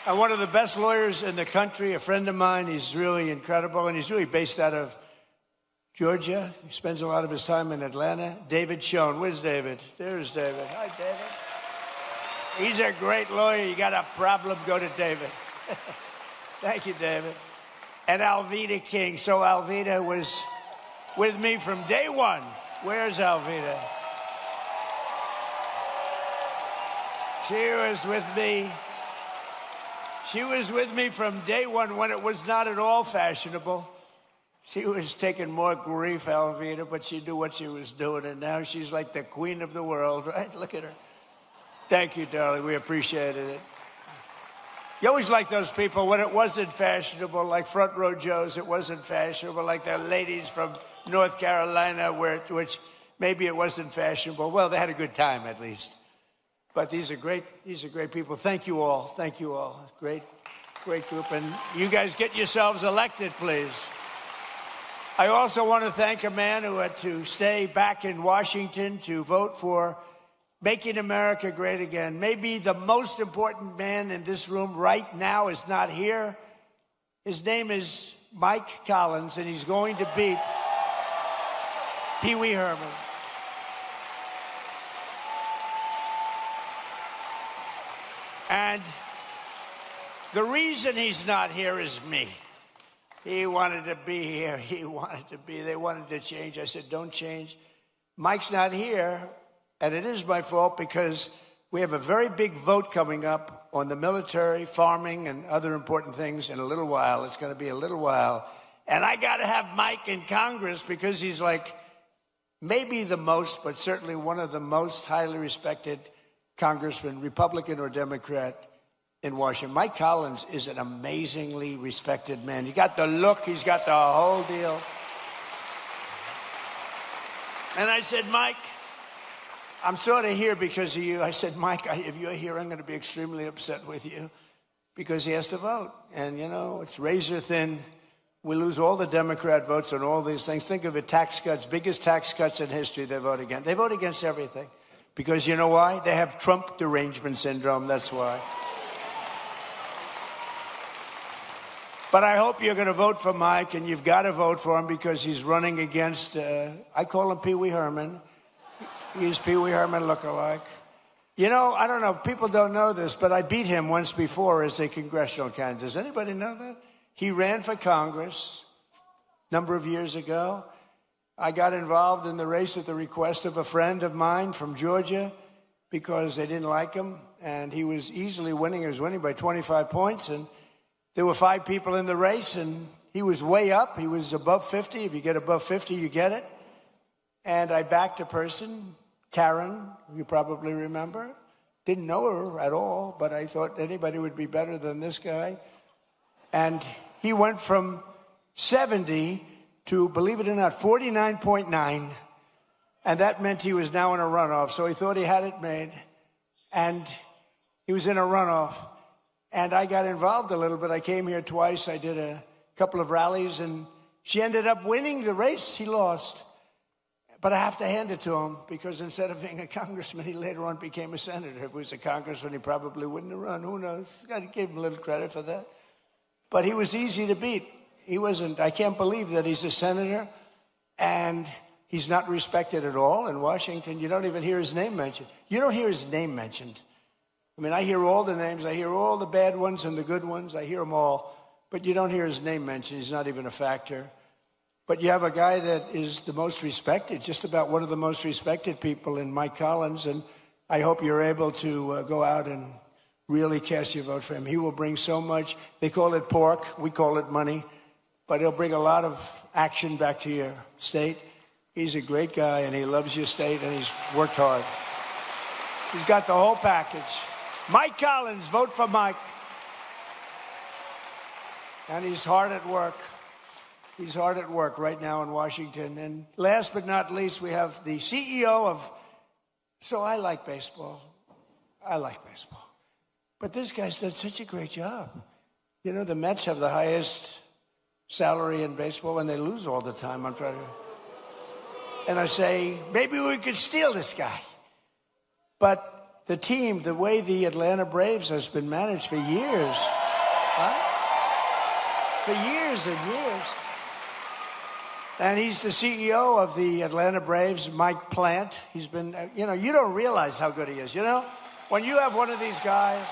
And one of the best lawyers in the country, a friend of mine. He's really incredible, and he's really based out of Georgia. He spends a lot of his time in Atlanta. David Schoen. Where's David? There's David. Hi, David. He's a great lawyer. You got a problem, go to David. Thank you, David. And Alveda King. So Alveda was with me from day one. Where's Alveda? She was with me. She was with me from day one when it was not at all fashionable. She was taking more grief, Alveda, but she knew what she was doing, and now she's like the queen of the world, right? Look at her. Thank you, darling. We appreciated it. You always like those people when it wasn't fashionable, like Front Row Joe's, it wasn't fashionable, like the ladies from North Carolina, which maybe it wasn't fashionable. Well, they had a good time, at least. But these are great people. Thank you all. Thank you all. Great group. And you guys get yourselves elected, please. I also want to thank a man who had to stay back in Washington to vote for Making America Great Again. Maybe the most important man in this room right now is not here. His name is Mike Collins, and he's going to beat Pee Wee Herman. And the reason he's not here is me. He wanted to be here. They wanted to change. I said, don't change. Mike's not here. And it is my fault because we have a very big vote coming up on the military, farming, and other important things in a little while. It's going to be a little while. And I got to have Mike in Congress because he's like maybe the most, but certainly one of the most highly respected congressmen, Republican or Democrat, in Washington. Mike Collins is an amazingly respected man. He got the look. He's got the whole deal. And I said, Mike, I'm sort of here because of you. I said, Mike, if you're here, I'm going to be extremely upset with you because he has to vote. And, you know, it's razor thin. We lose all the Democrat votes on all these things. Think of it, tax cuts, biggest tax cuts in history they vote against. They vote against everything because you know why? They have Trump derangement syndrome. That's why. But I hope you're going to vote for Mike, and you've got to vote for him because he's running against, I call him Pee Wee Herman. He's Pee Wee Herman lookalike. You know, I don't know, people don't know this, but I beat him once before as a congressional candidate. Does anybody know that? He ran for Congress a number of years ago. I got involved in the race at the request of a friend of mine from Georgia because they didn't like him, and he was easily winning. He was winning by 25 points, and there were 5 people in the race, and he was way up. He was above 50. If you get above 50, you get it. And I backed a person, Karen, you probably remember. Didn't know her at all, but I thought anybody would be better than this guy. And he went from 70 to, believe it or not, 49.9. And that meant he was now in a runoff. So he thought he had it made. And he was in a runoff. And I got involved a little bit. I came here twice. I did a couple of rallies, and she ended up winning the race. He lost. But I have to hand it to him because instead of being a congressman, he later on became a senator. If he was a congressman, he probably wouldn't have run. Who knows? I gave him a little credit for that. But he was easy to beat. He wasn't. I can't believe that he's a senator, and he's not respected at all in Washington. You don't even hear his name mentioned. You don't hear his name mentioned. I mean, I hear all the names. I hear all the bad ones and the good ones. I hear them all. But you don't hear his name mentioned. He's not even a factor. But you have a guy that is the most respected, just about one of the most respected people in Mike Collins, and I hope you're able to go out and really cast your vote for him. He will bring so much. They call it pork. We call it money. But he'll bring a lot of action back to your state. He's a great guy, and he loves your state, and he's worked hard. He's got the whole package. Mike Collins, vote for Mike. And he's hard at work. He's hard at work right now in Washington. And last but not least, we have the CEO of... So I like baseball. I like baseball. But this guy's done such a great job. You know, the Mets have the highest salary in baseball, and they lose all the time. I'm trying to... And I say, maybe we could steal this guy. But the team, the way the Atlanta Braves has been managed for years, right? For years and years. And he's the CEO of the Atlanta Braves, Mike Plant. He's been, you know, you don't realize how good he is, you know? When you have one of these guys,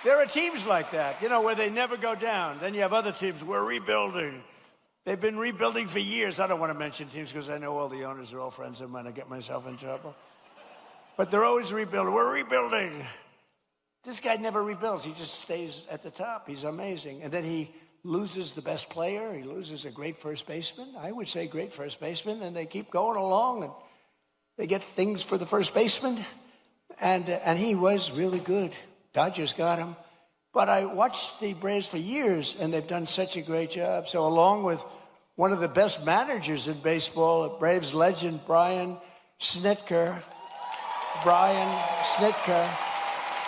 there are teams like that, you know, where they never go down. Then you have other teams, we're rebuilding. They've been rebuilding for years. I don't want to mention teams because I know all the owners are all friends of mine. I get myself in trouble. But they're always rebuilding. We're rebuilding. This guy never rebuilds. He just stays at the top. He's amazing. And then he loses the best player. He loses a great first baseman. I would say great first baseman. And they keep going along. And they get things for the first baseman. And he was really good. Dodgers got him. But I watched the Braves for years, and they've done such a great job. So along with one of the best managers in baseball, Braves legend Brian Snitker,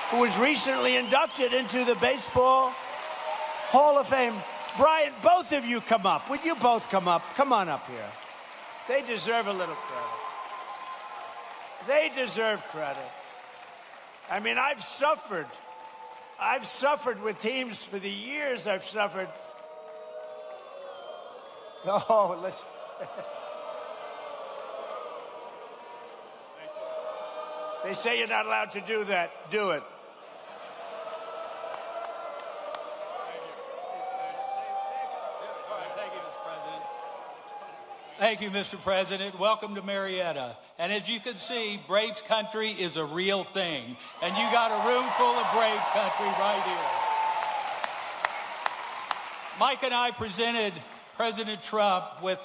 who was recently inducted into the Baseball Hall of Fame. Brian, both of you come up. Would you both come up? Come on up here. They deserve a little credit. They deserve credit. I mean, I've suffered with teams for the years I've suffered. Oh, listen. They say you're not allowed to do that. Do it. Thank you, Mr. President. Welcome to Marietta. And as you can see, Braves country is a real thing. And you got a room full of Braves country right here. Mike and I presented President Trump with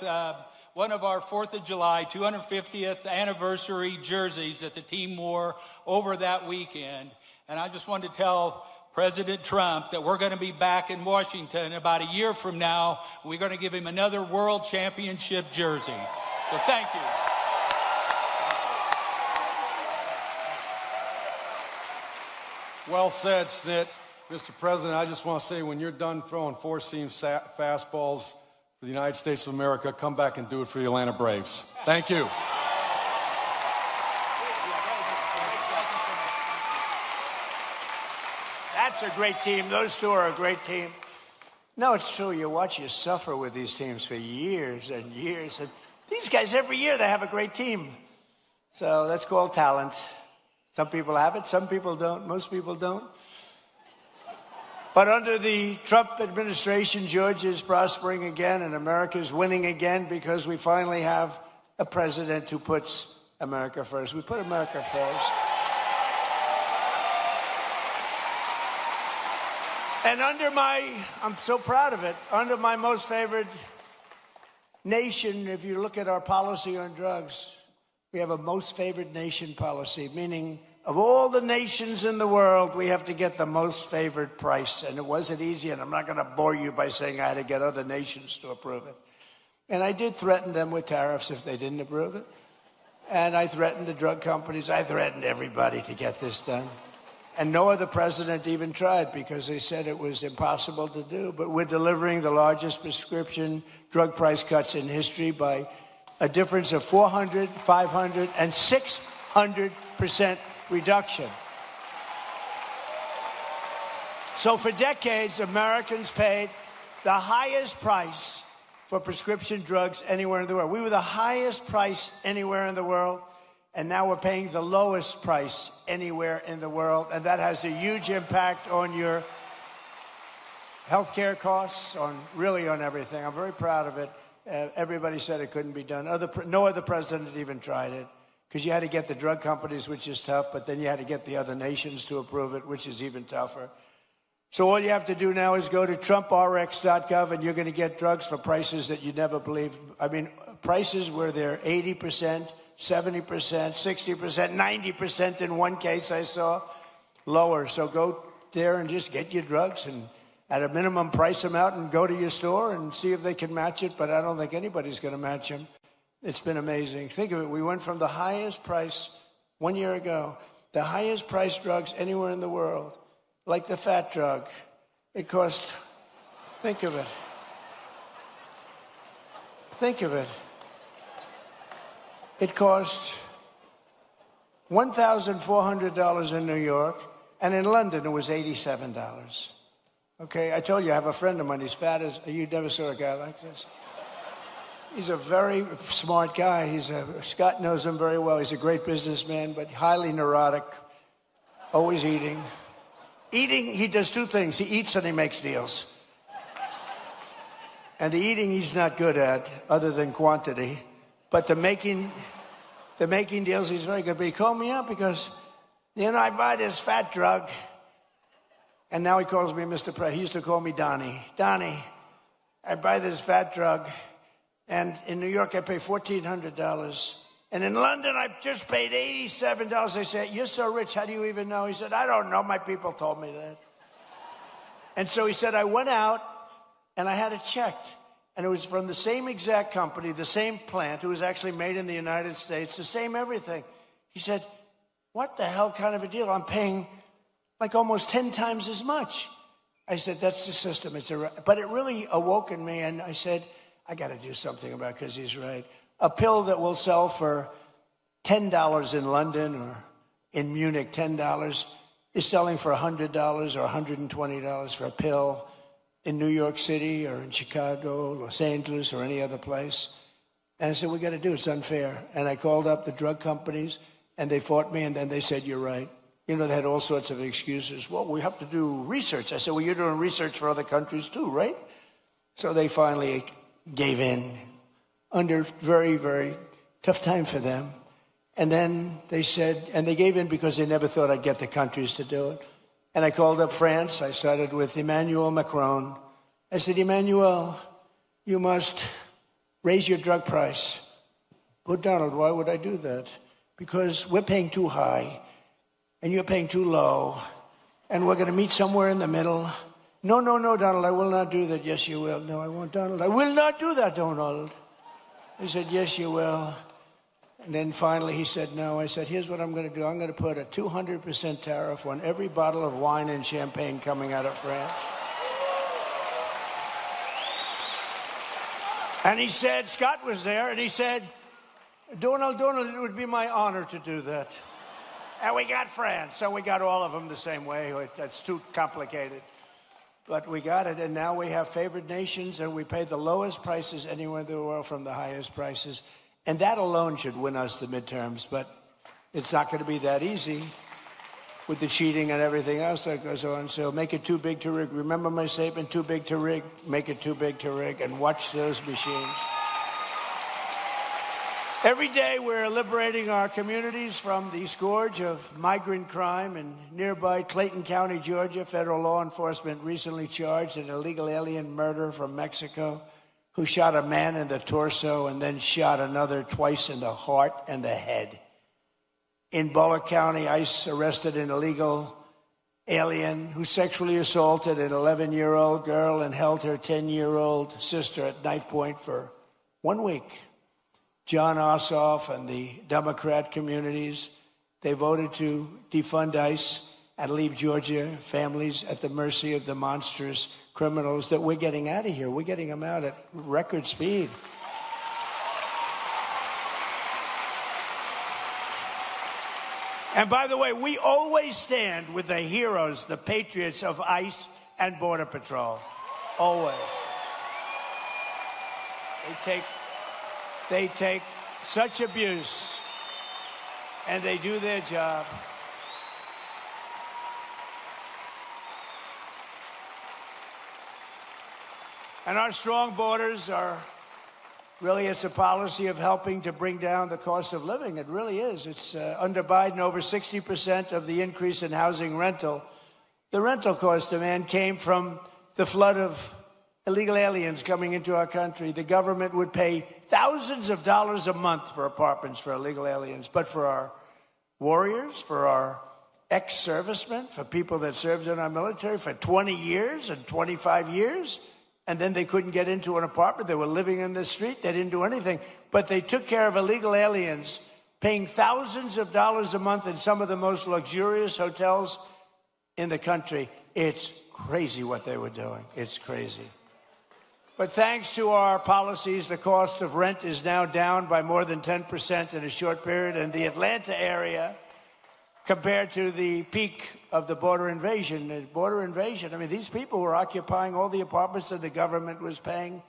one of our 4th of July 250th anniversary jerseys that the team wore over that weekend. And I just wanted to tell President Trump that we're going to be back in Washington about a year from now. We're going to give him another World Championship jersey. So thank you. Well said, Snit. Mr. President, I just want to say when you're done throwing four-seam fastballs for the United States of America, come back and do it for the Atlanta Braves. Thank you. That's a great team. Those two are a great team. No, it's true. You watch you suffer with these teams for years and years. And these guys, every year, they have a great team. So that's called talent. Some people have it. Some people don't. Most people don't. But under the Trump administration, Georgia is prospering again and America is winning again because we finally have a president who puts America first. We put America first. And I'm so proud of it, under my most favored nation, if you look at our policy on drugs, we have a most favored nation policy, meaning of all the nations in the world, we have to get the most favored price. And it wasn't easy, and I'm not going to bore you by saying I had to get other nations to approve it. And I did threaten them with tariffs if they didn't approve it. And I threatened the drug companies. I threatened everybody to get this done. And no other president even tried because they said it was impossible to do. But we're delivering the largest prescription drug price cuts in history by a difference of 400, 500, and 600% reduction. So for decades, Americans paid the highest price for prescription drugs anywhere in the world. We were the highest price anywhere in the world. And now we're paying the lowest price anywhere in the world. And that has a huge impact on your healthcare costs, really on everything. I'm very proud of it. Everybody said it couldn't be done. No other president even tried it, because you had to get the drug companies, which is tough, but then you had to get the other nations to approve it, which is even tougher. So all you have to do now is go to trumprx.gov, and you're going to get drugs for prices that you never believed. I mean, prices where they're 80%, 70%, 60%, 90% in one case I saw, lower. So go there and just get your drugs, and at a minimum, price them out and go to your store and see if they can match it, but I don't think anybody's going to match them. It's been amazing. Think of it. We went from the highest price 1 year ago, the highest priced drugs anywhere in the world, like the fat drug. It cost, think of it. Think of it. It cost $1,400 in New York, and in London it was $87. Okay, I told you I have a friend of mine. He's fat as, you never saw a guy like this. He's a very smart guy. Scott knows him very well. He's a great businessman, but highly neurotic, always eating. Eating, he does two things. He eats and he makes deals. And the eating he's not good at, other than quantity. But the making deals, he's very good. But he called me up because, I buy this fat drug. And now he calls me Mr. President. He used to call me Donnie. Donnie, I buy this fat drug, and in New York I pay $1,400. And in London I just paid $87. I said, you're so rich, how do you even know? He said, I don't know, my people told me that. And so he said, I went out and I had it checked. And it was from the same exact company, the same plant. It was actually made in the United States, the same everything. He said, what the hell kind of a deal? I'm paying like almost 10 times as much. I said, that's the system. But it really awoke in me, and I said, I got to do something about it, because he's right. A pill that will sell for $10 in London or in Munich, $10, is selling for $100 or $120 for a pill in New York City or in Chicago, Los Angeles, or any other place. And I said, we got to do it. It's unfair. And I called up the drug companies, and they fought me, and then they said, you're right. They had all sorts of excuses. Well, we have to do research. I said, well, you're doing research for other countries too, right? So they finally gave in under very, very tough time for them. And then they said, and they gave in because they never thought I'd get the countries to do it. And I called up France. I started with Emmanuel Macron. I said, Emmanuel, you must raise your drug price. But Donald, why would I do that? Because we're paying too high. And you're paying too low, and we're going to meet somewhere in the middle. No, Donald, I will not do that. Yes, you will. No, I won't, Donald. I will not do that, Donald. He said, yes, you will. And then finally he said, no. I said, here's what I'm going to do. I'm going to put a 200% tariff on every bottle of wine and champagne coming out of France. And he said, Scott was there, and he said, Donald, it would be my honor to do that. And we got France, so we got all of them the same way. That's too complicated. But we got it, and now we have favored nations, and we pay the lowest prices anywhere in the world from the highest prices. And that alone should win us the midterms, but it's not going to be that easy with the cheating and everything else that goes on. So make it too big to rig. Remember my statement, too big to rig, make it too big to rig, and watch those machines. Every day we're liberating our communities from the scourge of migrant crime. In nearby Clayton County, Georgia, federal law enforcement recently charged an illegal alien murderer from Mexico who shot a man in the torso and then shot another twice in the heart and the head. In Bullock County, ICE arrested an illegal alien who sexually assaulted an 11-year-old girl and held her 10-year-old sister at knife point for 1 week. John Ossoff and the Democrat communities, they voted to defund ICE and leave Georgia families at the mercy of the monstrous criminals that we're getting out of here. We're getting them out at record speed. And by the way, we always stand with the heroes, the patriots of ICE and Border Patrol. Always. They take such abuse, and they do their job. And our strong borders are really, it's a policy of helping to bring down the cost of living. It really is. It's under Biden, over 60% of the increase in housing rental. The rental cost demand came from the flood of illegal aliens coming into our country. The government would pay thousands of dollars a month for apartments for illegal aliens. But for our warriors, for our ex-servicemen, for people that served in our military for 20 years and 25 years, and then they couldn't get into an apartment. They were living in the street. They didn't do anything. But they took care of illegal aliens, paying thousands of dollars a month in some of the most luxurious hotels in the country. It's crazy what they were doing. It's crazy. But thanks to our policies, the cost of rent is now down by more than 10% in a short period. In the Atlanta area, compared to the peak of the border invasion. I mean, these people were occupying all the apartments that the government was paying,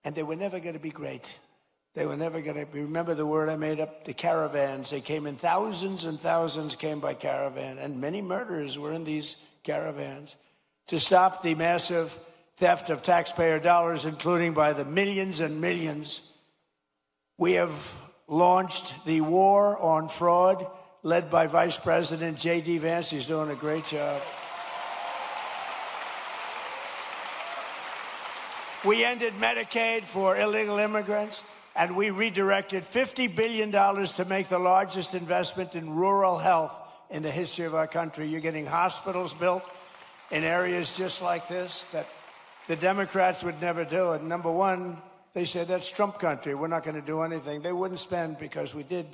and they were never going to be great. They were never going to be, remember the word I made up, the caravans. They came in thousands and thousands came by caravan, and many murderers were in these caravans. To stop the massive theft of taxpayer dollars, including by the millions and millions, we have launched the war on fraud, led by Vice President J.D. Vance. He's doing a great job. We ended Medicaid for illegal immigrants, and we redirected $50 billion to make the largest investment in rural health in the history of our country. You're getting hospitals built in areas just like this that the Democrats would never do. And number one, they said that's Trump country. We're not going to do anything. They wouldn't spend because we did.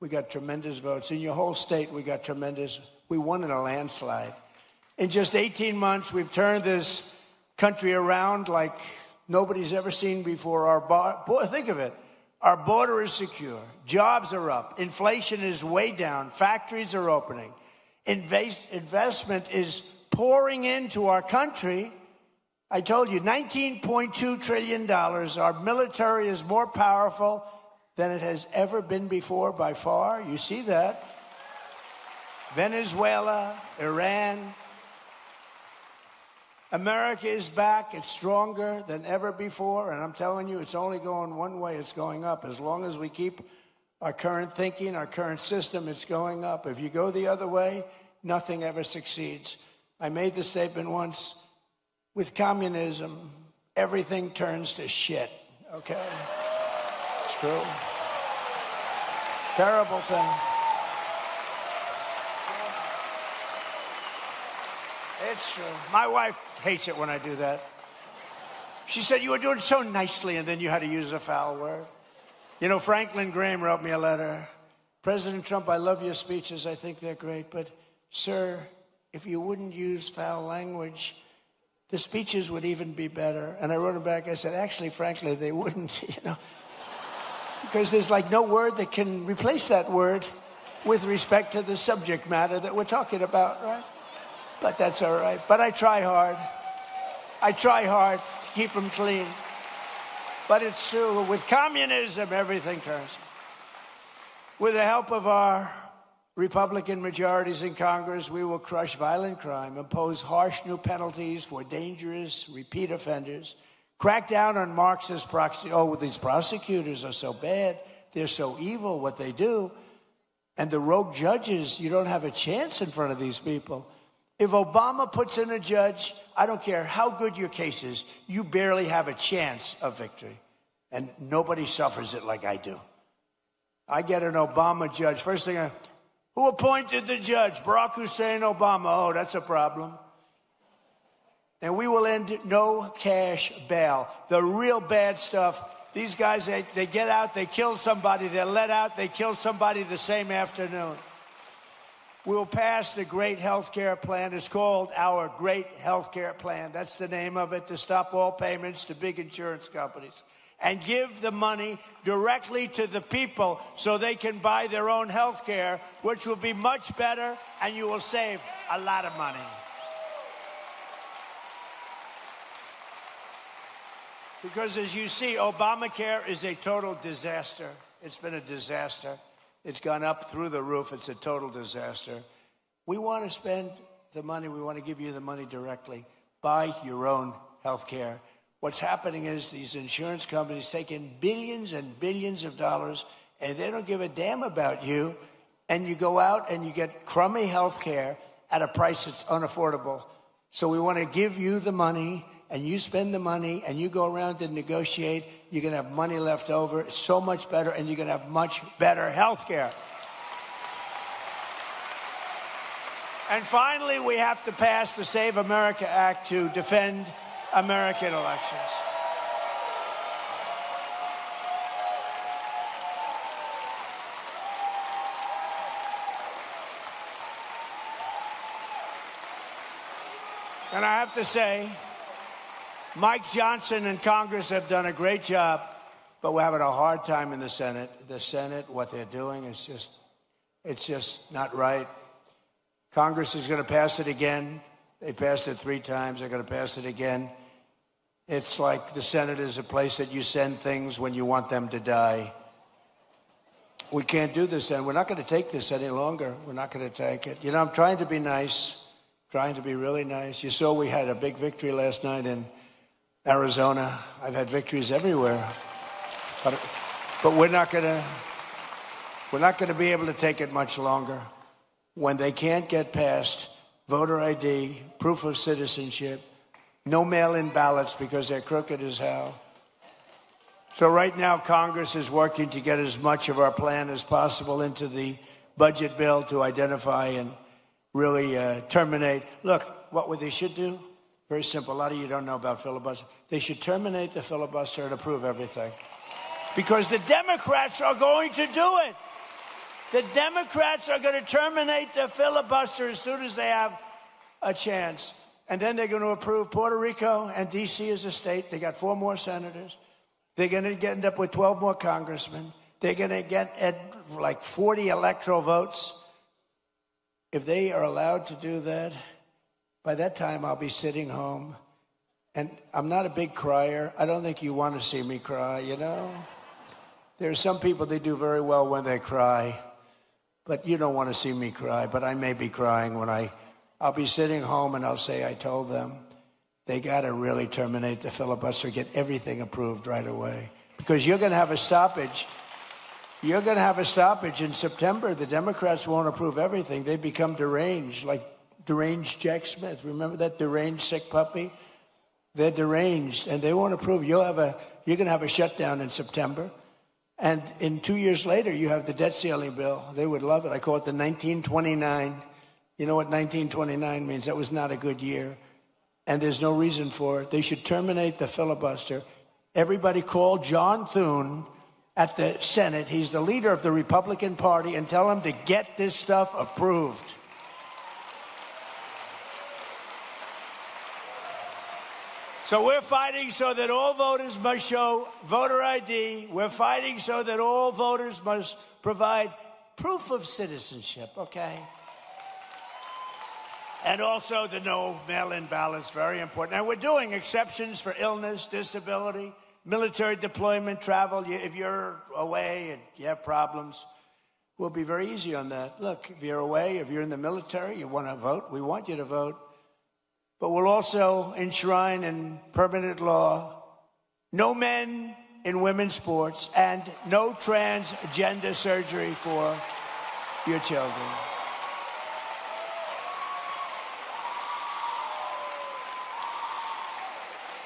We got tremendous votes. In your whole state, we got tremendous. We won in a landslide. In just 18 months, we've turned this country around like nobody's ever seen before. Think of it. Our border is secure. Jobs are up. Inflation is way down. Factories are opening. Investment is pouring into our country. I told you, $19.2 trillion. Our military is more powerful than it has ever been before by far. You see that. Venezuela, Iran. America is back. It's stronger than ever before. And I'm telling you, it's only going one way. It's going up. As long as we keep our current thinking, our current system, it's going up. If you go the other way, nothing ever succeeds. I made the statement once, with communism, everything turns to shit, okay? It's true. Terrible thing. It's true. My wife hates it when I do that. She said, you were doing it so nicely, and then you had to use a foul word. You know, Franklin Graham wrote me a letter. President Trump, I love your speeches. I think they're great. But, sir, if you wouldn't use foul language, the speeches would even be better. And I wrote him back. I said, actually, frankly, they wouldn't, you know. Because there's like no word that can replace that word with respect to the subject matter that we're talking about, right? But that's all right. But I try hard. I try hard to keep them clean. But it's true. With communism, everything turns. With the help of our Republican majorities in Congress, we will crush violent crime, impose harsh new penalties for dangerous repeat offenders, crack down on Marxist these prosecutors are so bad, they're so evil, what they do. And the rogue judges, you don't have a chance in front of these people. If Obama puts in a judge, I don't care how good your case is, you barely have a chance of victory. And nobody suffers it like I do. I get an Obama judge. First thing, who appointed the judge? Barack Hussein Obama. Oh, that's a problem. And we will end no cash bail. The real bad stuff, these guys, they get out, they kill somebody, they're let out, they kill somebody the same afternoon. We'll pass the Great Health Care Plan. It's called our Great Health Care Plan. That's the name of it, to stop all payments to big insurance companies and give the money directly to the people so they can buy their own health care, which will be much better, and you will save a lot of money. Because as you see, Obamacare is a total disaster. It's been a disaster. It's gone up through the roof. It's a total disaster. We want to spend the money. We want to give you the money directly. Buy your own health care. what's happening is these insurance companies take in billions and billions of dollars, and they don't give a damn about you, and you go out and you get crummy health care at a price that's unaffordable. So we want to give you the money, and you spend the money, and you go around and negotiate. You're going to have money left over. It's so much better, and you're going to have much better health care. And finally, we have to pass the Save America Act to defend American elections. And I have to say, Mike Johnson and Congress have done a great job, but we're having a hard time in the Senate. The Senate, what they're doing is it's just not right. Congress is going to pass it again. They passed it 3 times. They're going to pass it again. It's like the Senate is a place that you send things when you want them to die. We can't do this, and we're not going to take this any longer. We're not going to take it. You know, I'm trying to be nice, trying to be really nice. You saw we had a big victory last night in Arizona. I've had victories everywhere. But we're not going to be able to take it much longer. When they can't get past voter ID, proof of citizenship, no mail-in ballots because they're crooked as hell. So right now, Congress is working to get as much of our plan as possible into the budget bill to identify and really terminate. Look, what they should do, very simple. A lot of you don't know about filibuster. They should terminate the filibuster and approve everything. Because the Democrats are going to do it. The Democrats are going to terminate the filibuster as soon as they have a chance. And then they're going to approve Puerto Rico and D.C. as a state. They got 4 more senators. They're going to end up with 12 more congressmen. They're going to get like 40 electoral votes. If they are allowed to do that, by that time I'll be sitting home. And I'm not a big crier. I don't think you want to see me cry, you know? There are some people, they do very well when they cry. But you don't want to see me cry. But I may be crying when I'll be sitting home and I'll say I told them. They got to really terminate the filibuster, get everything approved right away. Because you're going to have a stoppage. You're going to have a stoppage in September. The Democrats won't approve everything. They become deranged, like deranged Jack Smith. Remember that deranged sick puppy? They're deranged, and they won't approve. You're going to have a shutdown in September. And in 2 years later, you have the debt ceiling bill. They would love it. I call it the 1929. You know what 1929 means? That was not a good year. And there's no reason for it. They should terminate the filibuster. Everybody call John Thune at the Senate. He's the leader of the Republican Party, and tell him to get this stuff approved. So we're fighting so that all voters must show voter ID. We're fighting so that all voters must provide proof of citizenship, okay? And also the no mail-in ballots, very important. And we're doing exceptions for illness, disability, military deployment, travel. If you're away and you have problems, we'll be very easy on that. Look, if you're away, if you're in the military, you want to vote, we want you to vote. But we'll also enshrine in permanent law no men in women's sports and no transgender surgery for your children.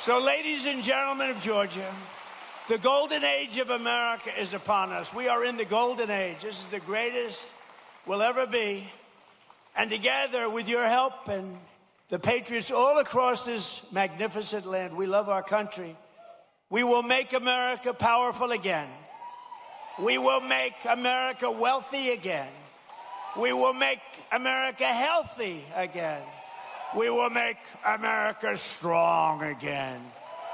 So, ladies and gentlemen of Georgia, the golden age of America is upon us. We are in the golden age. This is the greatest we'll ever be. And together, with your help and the patriots all across this magnificent land, we love our country. We will make America powerful again. We will make America wealthy again. We will make America healthy again. We will make America strong again.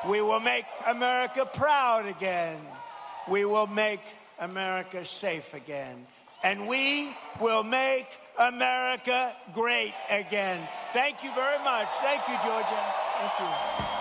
We will make America proud again. We will make America safe again. And we will make America great again. Thank you very much. Thank you, Georgia. Thank you.